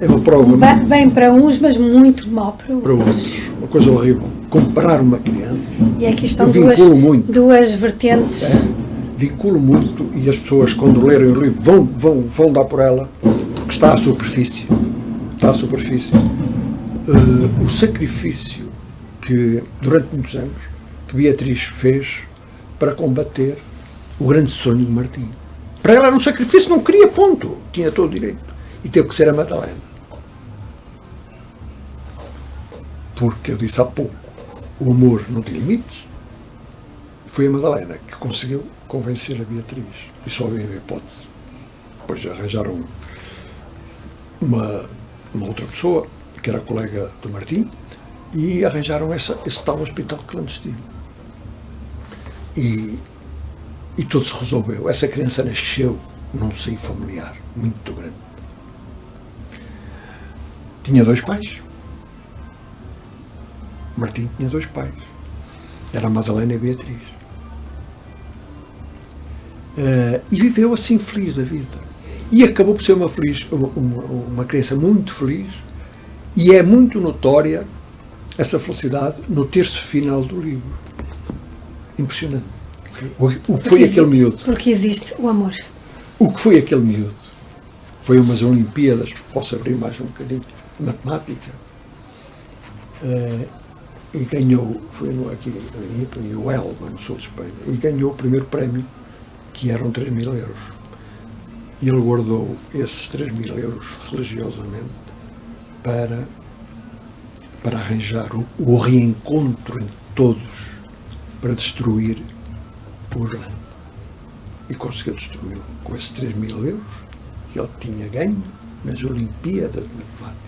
é uma prova bem para uns, mas muito mal para outros. Uma coisa horrível. Comprar uma criança. E aqui estão duas vertentes. Vinculo muito, e as pessoas, quando lerem o livro, vão dar por ela, porque está à superfície. Está à superfície. O sacrifício que, durante muitos anos, que Beatriz fez para combater o grande sonho de Martim. Para ela era um sacrifício, não queria, ponto. Tinha todo o direito. E teve que ser a Madalena. Porque eu disse há pouco, o amor não tem limites. Foi a Madalena que conseguiu convencer a Beatriz. E só havia uma hipótese. Depois arranjaram uma outra pessoa, que era colega do Martim, e arranjaram esse tal hospital clandestino. E tudo se resolveu. Essa criança nasceu num seio familiar muito grande. Tinha 2 pais. Martim tinha 2 pais. Era a Madalena e a Beatriz. E viveu assim feliz da vida. E acabou por ser uma criança muito feliz, e é muito notória essa felicidade no terço final do livro. Impressionante. O que foi aquele miúdo? Porque existe o amor. O que foi aquele miúdo? Foi umas Olimpíadas, posso abrir mais um bocadinho, matemática, e ganhou, foi aqui em Huelva, no sul de Espanha, e ganhou o primeiro prémio, que eram 3.000 euros. E ele guardou esses 3.000 euros religiosamente para arranjar o reencontro entre todos, para destruir o Orlando. E conseguiu destruí-lo com esses 3.000 euros que ele tinha ganho nas Olimpíadas de Matemática.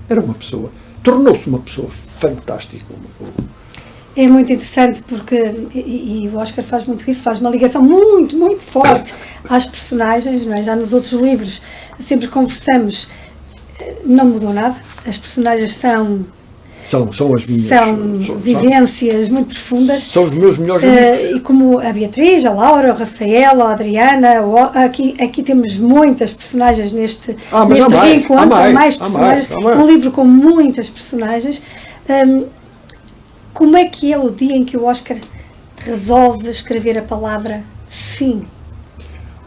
Era uma pessoa, tornou-se uma pessoa fantástica. É muito interessante porque, e o Oscar faz muito isso, faz uma ligação muito, muito forte às personagens, não é? Já nos outros livros sempre conversamos, não mudou nada, as personagens são as minhas. São vivências muito profundas. São os meus melhores amigos. E como a Beatriz, a Laura, o Rafael, a Adriana, aqui temos muitas personagens neste reencontro, há mais personagens. Um livro com muitas personagens. Como é que é o dia em que o Oscar resolve escrever a palavra Sim.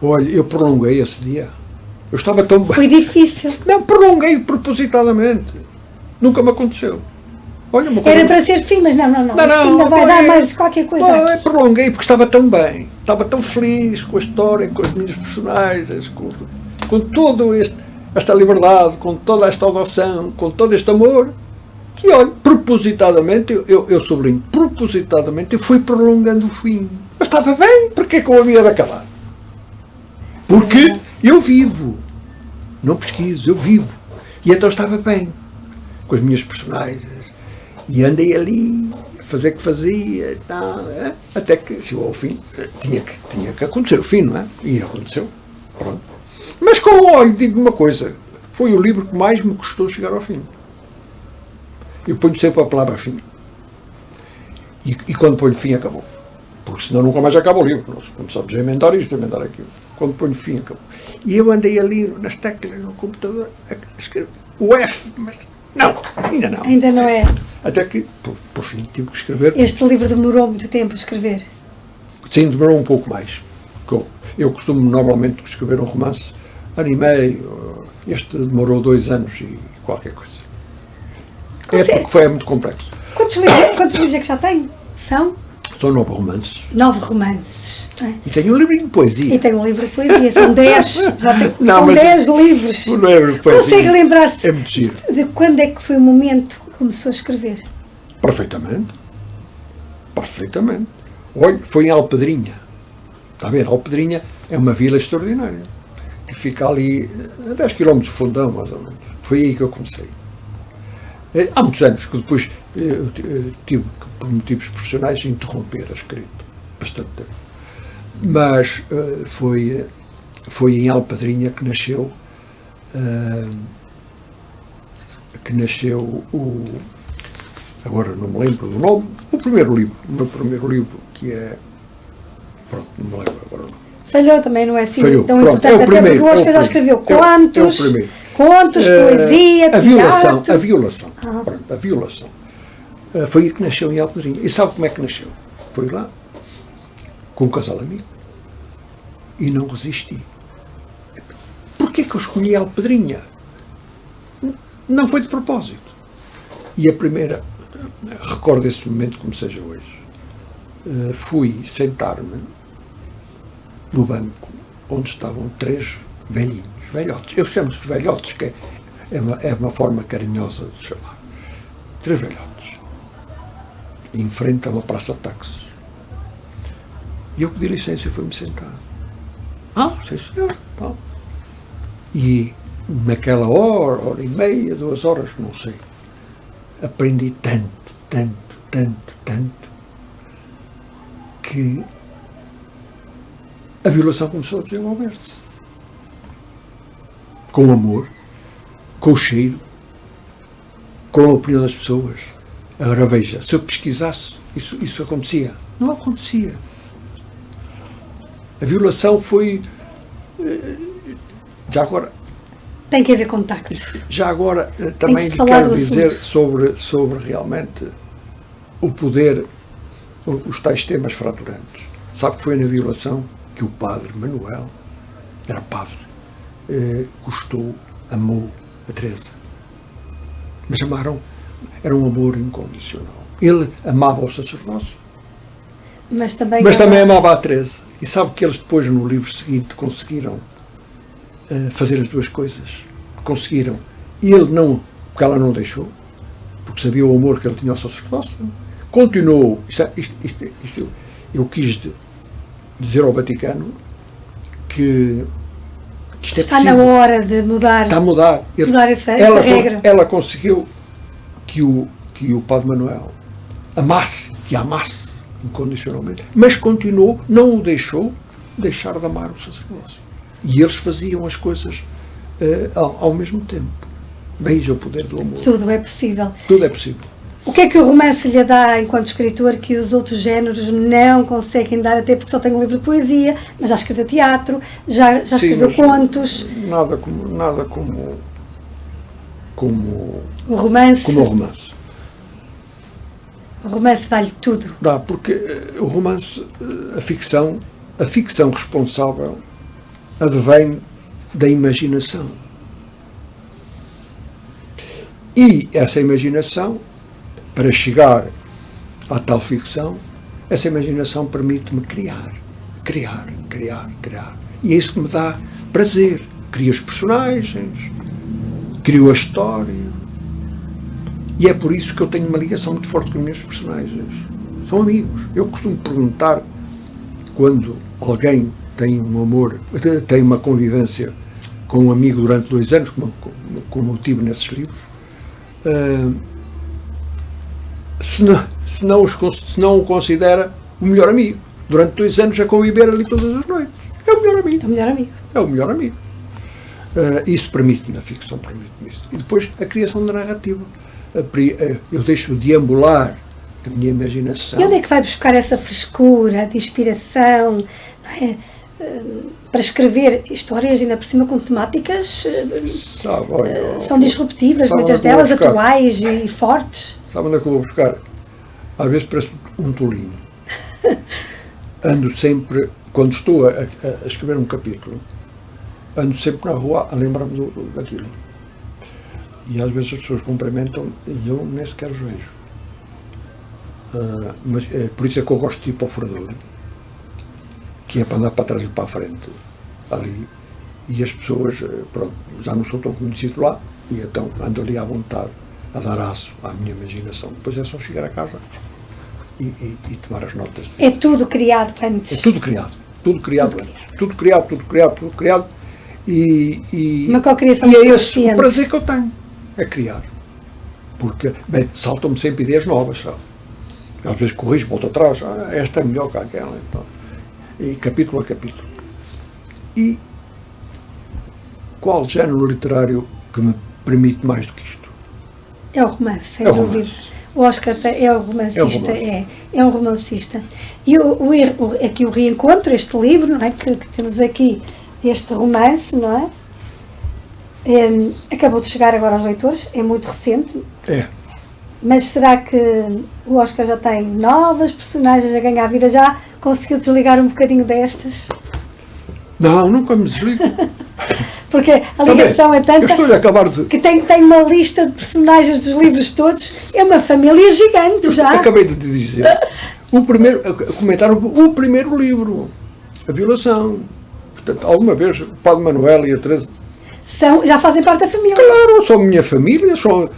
Olha, eu prolonguei esse dia. Eu estava tão bem. Foi difícil. Não, prolonguei propositadamente. Nunca me aconteceu. Olha, uma coisa... Era para ser fim, mas não. Não, Isto ainda vai dar mais qualquer coisa. Não, eu prolonguei porque estava tão bem. Estava tão feliz com a história, com as minhas personagens, com todo esta liberdade, com toda esta adoção, com todo este amor, que, olha, propositadamente, eu sublinho, propositadamente, eu fui prolongando o fim. Eu estava bem, porque é que eu havia de acabar? Porque eu vivo, não pesquiso, eu vivo. E então estava bem com as minhas personagens. E andei ali a fazer o que fazia, e tal, até que chegou ao fim. Tinha que acontecer o fim, não é? E aconteceu. Pronto. Mas olha, digo uma coisa, foi o livro que mais me custou chegar ao fim. Eu ponho sempre a palavra fim. E quando ponho fim, acabou. Porque senão nunca mais acaba o livro. Nós começamos a emendar isto, a emendar aquilo. Quando ponho fim, acabou. E eu andei ali nas teclas no computador a escrever o F, mas não, ainda não. Ainda não é. Até que, por fim, tive que escrever. Este livro demorou muito tempo a escrever? Sim, demorou um pouco mais. Eu costumo normalmente escrever um romance, ano e meio. Este demorou 2 anos e qualquer coisa. Porque foi muito complexo. Quantos livros é que já tem? São 9 romances. 9 romances. E tenho um livro de poesia. E tenho um livro de poesia, são 10. Não, são 10 livros. Um livro de poesia. Consegue lembrar-se é muito giro. de quando é que foi o momento que começou a escrever? Perfeitamente. Perfeitamente. Olha, foi em Alpedrinha. Está a ver? Alpedrinha é uma vila extraordinária. Que fica ali a 10 km de Fundão, mais ou menos. Foi aí que eu comecei. Há muitos anos que depois eu tive que, por motivos profissionais, interromper a escrita. Bastante tempo. Mas foi em Alpedrinha que nasceu o... Agora não me lembro do nome. O meu primeiro livro, que é... Pronto, não me lembro agora o nome. Falhou também, não é assim Falhou. tão Pronto, importante, é o primeiro, até porque hoje já escreveu contos, poesia, teatro. A violação. Pronto, a violação. Foi aí que nasceu em Alpedrinha. E sabe como é que nasceu? Foi lá, com um casal amigo, e não resisti. Porquê que eu escolhi Alpedrinha? Não foi de propósito. E a primeira, recordo esse momento como seja hoje, fui sentar-me no banco onde estavam 3 velhinhos, velhotes. Eu chamo-os de velhotes, que é uma forma carinhosa de chamar. 3 velhotes. Em frente a uma praça de táxis. E eu pedi licença e fui-me sentar. Sim senhor. E naquela hora e meia, 2 horas, não sei, aprendi tanto, que a violação começou a desenvolver-se. Com o amor, com o cheiro, com a opinião das pessoas. Agora veja, se eu pesquisasse, isso acontecia. Não acontecia. A violação foi... Já agora... Tem que haver contacto. Já agora também quero dizer sobre realmente o poder, os tais temas fraturantes. Sabe que foi na violação que o padre Manuel, era padre, gostou, amou a Teresa. Mas era um amor incondicional. Ele amava o sacerdócio, mas também amava a Teresa. E sabe que eles depois, no livro seguinte, conseguiram fazer as 2 coisas. Conseguiram. E ele não, porque ela não deixou, porque sabia o amor que ele tinha ao sacerdócio. Continuou. Eu quis dizer ao Vaticano que isto está na hora de mudar. Está a mudar. Mudar essa regra. Ela conseguiu que o padre Manuel que a amasse incondicionalmente, mas continuou, não o deixou deixar de amar o sacerdócio. E eles faziam as coisas ao mesmo tempo. Veja o poder do amor. Tudo é possível. Tudo é possível. O que é que o romance lhe dá enquanto escritor que os outros géneros não conseguem dar, até porque só tem um livro de poesia, mas já escreveu teatro, já escreveu contos. Nada como o romance. Como o romance. O romance dá-lhe tudo. Dá, porque o romance, a ficção, a ficção responsável advém da imaginação. E essa imaginação, para chegar à tal ficção, essa imaginação permite-me criar. E é isso que me dá prazer. Crio os personagens, crio a história. E é por isso que eu tenho uma ligação muito forte com os meus personagens. São amigos. Eu costumo perguntar, quando alguém tem um amor, tem uma convivência com um amigo durante 2 anos, como eu tive nesses livros, se não o considera o melhor amigo. Durante 2 anos a conviver ali todas as noites. É o melhor amigo. É o melhor amigo. É o melhor amigo. Isso permite-me, a ficção permite-me isso. E depois a criação da narrativa. Eu deixo deambular a minha imaginação. E onde é que vai buscar essa frescura de inspiração, não é? Para escrever histórias, ainda por cima com temáticas são disruptivas, muitas delas atuais e fortes. Sabe onde é que eu vou buscar? Às vezes parece um tolinho. Ando sempre, quando estou a escrever um capítulo, ando sempre na rua a lembrar-me daquilo. E às vezes as pessoas cumprimentam e eu nem sequer os vejo. Mas por isso é que eu gosto de ir para o furador, que é para andar para trás e para a frente, ali. E as pessoas, pronto, já não sou tão conhecido lá, e então ando ali à vontade, a dar aço à minha imaginação. Depois é só chegar a casa e tomar as notas. É tudo criado antes. É tudo criado antes. Tudo criado. Uma cocriação. E é esse o prazer que eu tenho, é criar. Porque, bem, saltam-me sempre ideias novas, sabe? Às vezes corrijo, volto atrás, esta é melhor que aquela, então. E capítulo a capítulo. E qual género literário que me permite mais do que isto? É o romance, sem dúvida. O Oscar é um romancista, é um romancista. E aqui o Reencontro, este livro, não é? Que temos aqui, este romance, não é? Acabou de chegar agora aos leitores, é muito recente. É. Mas será que o Oscar já tem novas personagens a ganhar vida? Já conseguiu desligar um bocadinho destas? Não, nunca me desligo. Porque a ligação é tanta que tem uma lista de personagens dos livros todos, é uma família gigante já. Acabei de dizer. Comentaram o primeiro livro, A Violação. Portanto, alguma vez o Padre Manuel e a Teresa já fazem parte da família. Claro, são minha família, são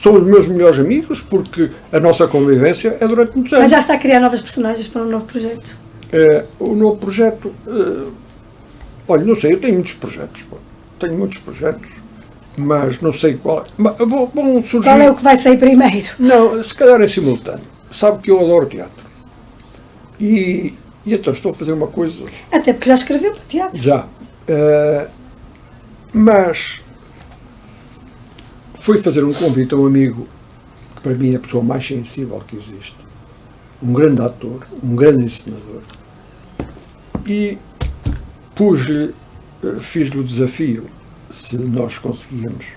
os meus melhores amigos, porque a nossa convivência é durante muitos anos. Mas já está a criar novas personagens para um novo projeto? O novo projeto... olha, não sei, eu tenho muitos projetos. Mas não sei qual... Vão surgir... Qual é o que vai sair primeiro? Não, se calhar é simultâneo. Sabe que eu adoro teatro. E então estou a fazer uma coisa... Até porque já escreveu para teatro. Já. Mas fui fazer um convite a um amigo que para mim é a pessoa mais sensível que existe, um grande ator, um grande encenador, e fiz-lhe o desafio se nós conseguíamos.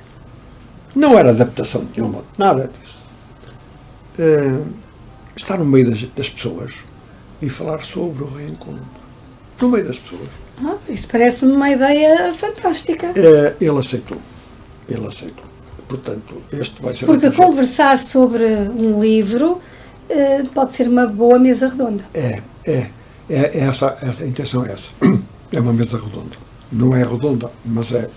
Não era adaptação nenhuma, nada disso. Estar no meio das pessoas e falar sobre o reencontro. No meio das pessoas. Isso parece-me uma ideia fantástica. Ele aceitou. Portanto, este vai ser... Porque conversar sobre um livro pode ser uma boa mesa redonda. A intenção é essa. É uma mesa redonda. Não é redonda, mas é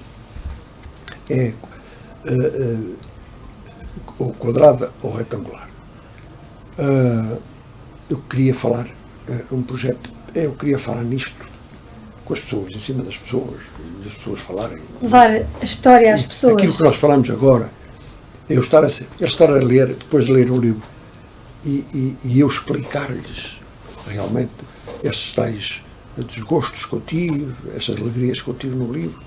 ou quadrada ou retangular. Eu queria falar um projeto. Eu queria falar nisto com as pessoas, em cima das pessoas, e as pessoas falarem. Levar a história às pessoas. Aquilo que nós falamos agora, eu estar a ler, depois de ler o livro, e eu explicar-lhes realmente esses tais desgostos que eu tive, essas alegrias que eu tive no livro.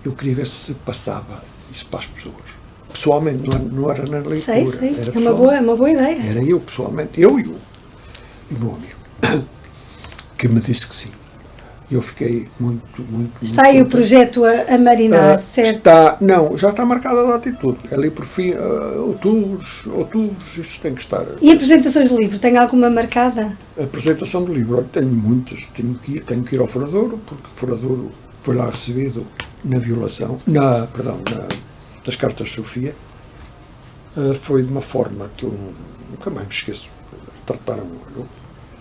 Eu queria ver se passava isso para as pessoas. Pessoalmente, não era na leitura. Sei. Era é uma boa ideia. Era eu, pessoalmente, eu e o meu amigo, que me disse que sim. Eu fiquei muito. Está aí o projeto a marinar, certo? Não, já está marcada a data e tudo. Ali por fim, outubros, isto tem que estar. E apresentações do livro, tem alguma marcada? A apresentação do livro, olha, tenho muitas. Tenho que ir ao Furadouro, porque o Furadouro foi lá recebido na violação, nas cartas de Sofia. Foi de uma forma que eu nunca mais me esqueço. Trataram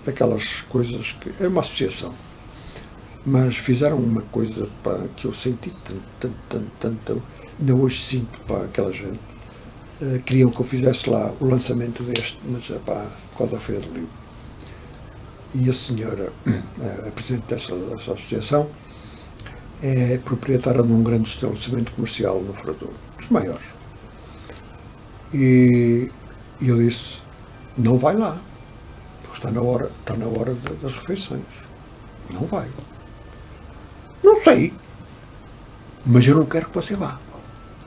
daquelas coisas que. É uma associação. Mas fizeram uma coisa que eu senti tanto, ainda hoje sinto para aquela gente. Queriam que eu fizesse lá o lançamento deste, mas por causa da Feira do Livro. E a senhora, a presidente dessa associação, é proprietária de um grande estabelecimento comercial no Furadouro, dos maiores. E eu disse, não vai lá, porque está na hora das refeições. Não vai. Não sei, mas eu não quero que você vá.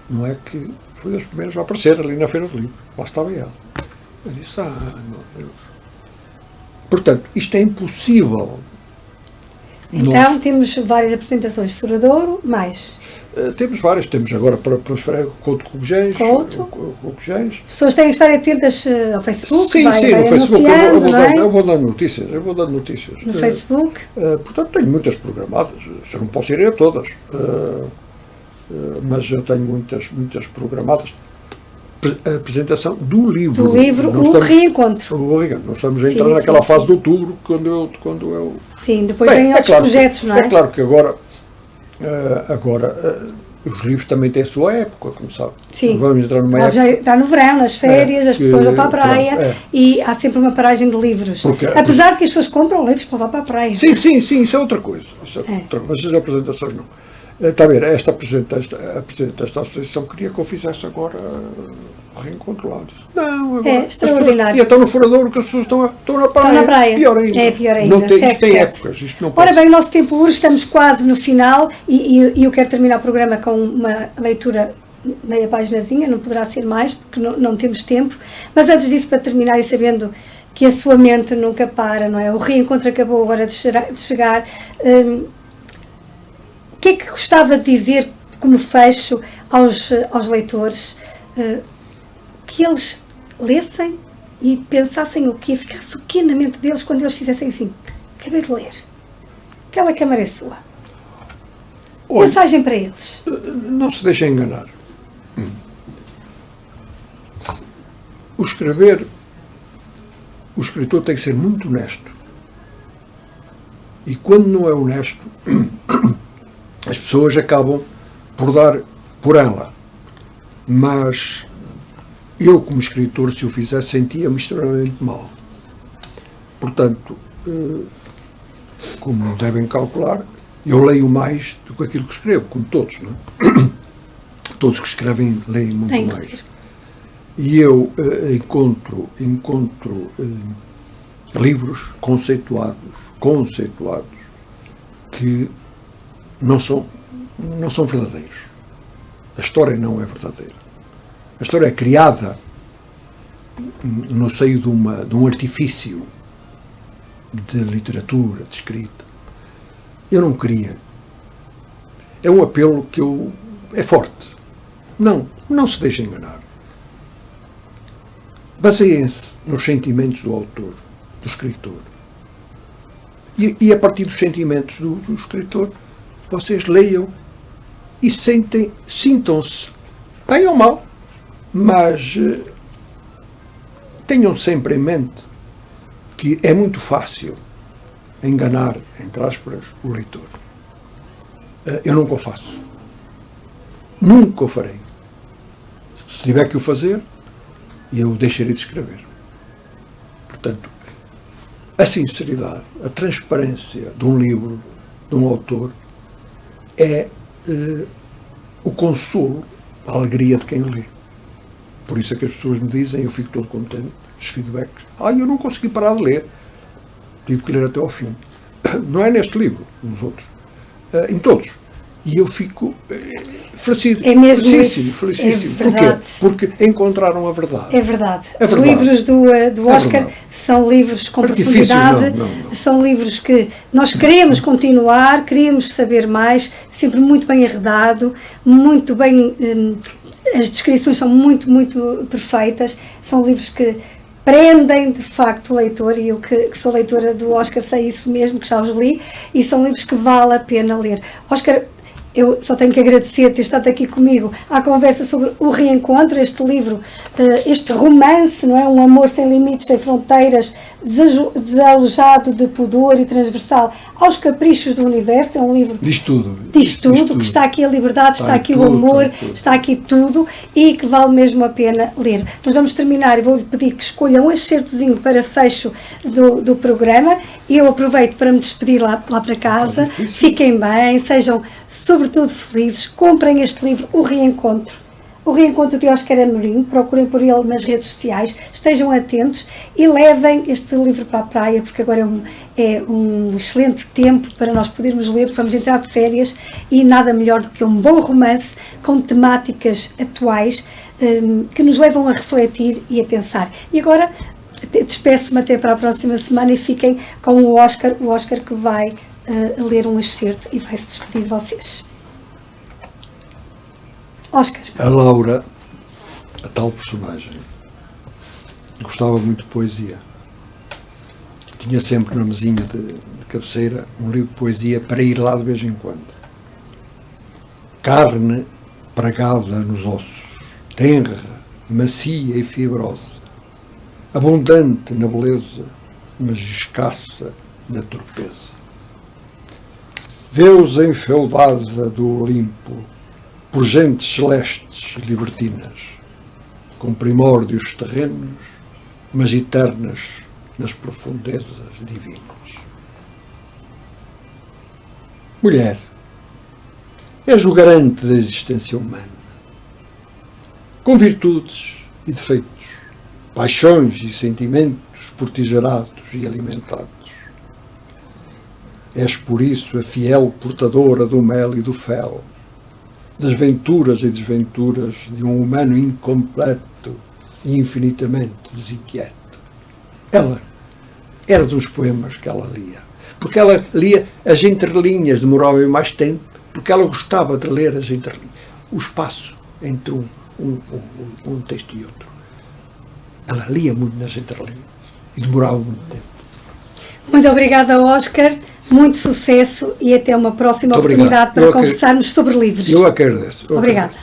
Não é que foi das primeiras a aparecer ali na Feira do Livro. Lá estava ela. Eu disse, meu Deus. Portanto, isto é impossível. Então, temos várias apresentações de Furadouro, mais? Temos várias. Temos agora para os Couto Cogéis. As pessoas têm que estar atentas ao Facebook. Sim, no Facebook. Eu vou dando notícias. No Facebook. Portanto, tenho muitas programadas. Eu não posso ir a todas. Mas eu tenho muitas programadas. A apresentação do livro. Do livro, reencontro. Nós estamos a entrar naquela fase de outubro, quando eu... Sim, depois vêm outros projetos, não é? É claro que agora os livros também têm a sua época, como sabe. Sim. Vamos entrar numa época... Já está no verão, nas férias, as pessoas vão para a praia e há sempre uma paragem de livros. Apesar de que as pessoas compram livros para levar para a praia. Sim, isso é outra coisa. Mas as apresentações não. Está a ver, a presidente desta associação queria que eu fizesse agora reencontro lá. Não, agora. É extraordinário. E estão no Furadouro que as pessoas estão na praia. Estão na praia. Pior ainda. É pior ainda. Não tem, isto tem épocas. Isto não Ora bem, o nosso tempo urge, estamos quase no final e eu quero terminar o programa com uma leitura, meia paginazinha, não poderá ser mais, porque não temos tempo. Mas antes disso, para terminar e sabendo que a sua mente nunca para, não é? O reencontro acabou agora de chegar. O que é que gostava de dizer como fecho aos leitores? Que eles lessem e pensassem o quê? Ficasse o quê na mente deles quando eles fizessem assim? Acabei de ler. Aquela câmara é sua. Olha, mensagem para eles. Não se deixem enganar. O escritor tem que ser muito honesto. E quando não é honesto, as pessoas acabam por dar por ela. Mas eu, como escritor, se o fizesse, sentia-me extremamente mal. Portanto, como devem calcular, eu leio mais do que aquilo que escrevo, como todos, não é? Todos que escrevem leem muito mais. E eu encontro livros conceituados que não são verdadeiros. A história não é verdadeira. A história é criada no seio de um artifício de literatura, de escrita. Eu não queria. É um apelo que é forte. Não se deixem enganar. Baseiem-se nos sentimentos do autor, do escritor. E a partir dos sentimentos do escritor, vocês leiam e sintam-se bem ou mal, mas tenham sempre em mente que é muito fácil enganar, entre aspas, o leitor. Eu nunca o faço. Nunca o farei. Se tiver que o fazer, eu deixarei de escrever. Portanto, a sinceridade, a transparência de um livro, de um autor, é o consolo, a alegria de quem o lê. Por isso é que as pessoas me dizem, eu fico todo contente, os feedbacks. Eu não consegui parar de ler. Tive que ler até ao fim. Não é neste livro, nos outros. Em todos. E eu fico felicíssimo. É mesmo Felicíssimo. É verdade. Porquê? Porque encontraram a verdade. É verdade. É Os verdade. livros do Oscar são livros com profundidade, são livros que nós queremos continuar, queremos saber mais, sempre muito bem arredado, muito bem, as descrições são muito, muito perfeitas, são livros que prendem de facto o leitor, e eu que sou leitora do Oscar sei isso mesmo, que já os li, e são livros que vale a pena ler. Oscar, eu só tenho que agradecer ter estado aqui comigo à conversa sobre o reencontro, este livro, este romance, não é? Um amor sem limites, sem fronteiras, desalojado de pudor e transversal aos caprichos do universo. É um livro... Diz tudo, que está aqui a liberdade, está aqui o amor, está aqui tudo, e que vale mesmo a pena ler. Nós vamos terminar e vou-lhe pedir que escolha um excertozinho para fecho do programa, e eu aproveito para me despedir lá para casa. Fiquem bem, sejam sobretudo felizes, comprem este livro, O Reencontro. O Reencontro de Oscar Amorim, procurem por ele nas redes sociais, estejam atentos e levem este livro para a praia, porque agora é um excelente tempo para nós podermos ler, porque vamos entrar de férias, e nada melhor do que um bom romance com temáticas atuais que nos levam a refletir e a pensar. E agora despeço-me até para a próxima semana, e fiquem com o Oscar que vai ler um excerto e vai se despedir de vocês. Oscar. A Laura, a tal personagem, gostava muito de poesia. Tinha sempre na mesinha de cabeceira um livro de poesia para ir lá de vez em quando. Carne pregada nos ossos, tenra, macia e fibrosa, abundante na beleza, mas escassa na torpeza. Deusa enfeudada do Olimpo, por gentes celestes libertinas, com primórdios terrenos, mas eternas nas profundezas divinas. Mulher, és o garante da existência humana, com virtudes e defeitos, paixões e sentimentos por ti gerados e alimentados. És por isso a fiel portadora do mel e do fel, das venturas e desventuras de um humano incompleto e infinitamente desinquieto. Ela era dos poemas que ela lia, porque ela lia as entrelinhas, demorava mais tempo, porque ela gostava de ler as entrelinhas, o espaço entre um texto e outro. Ela lia muito nas entrelinhas e demorava muito tempo. Muito obrigada, Oscar. Muito sucesso e até uma próxima oportunidade para conversarmos sobre livros. Eu agradeço. Obrigada.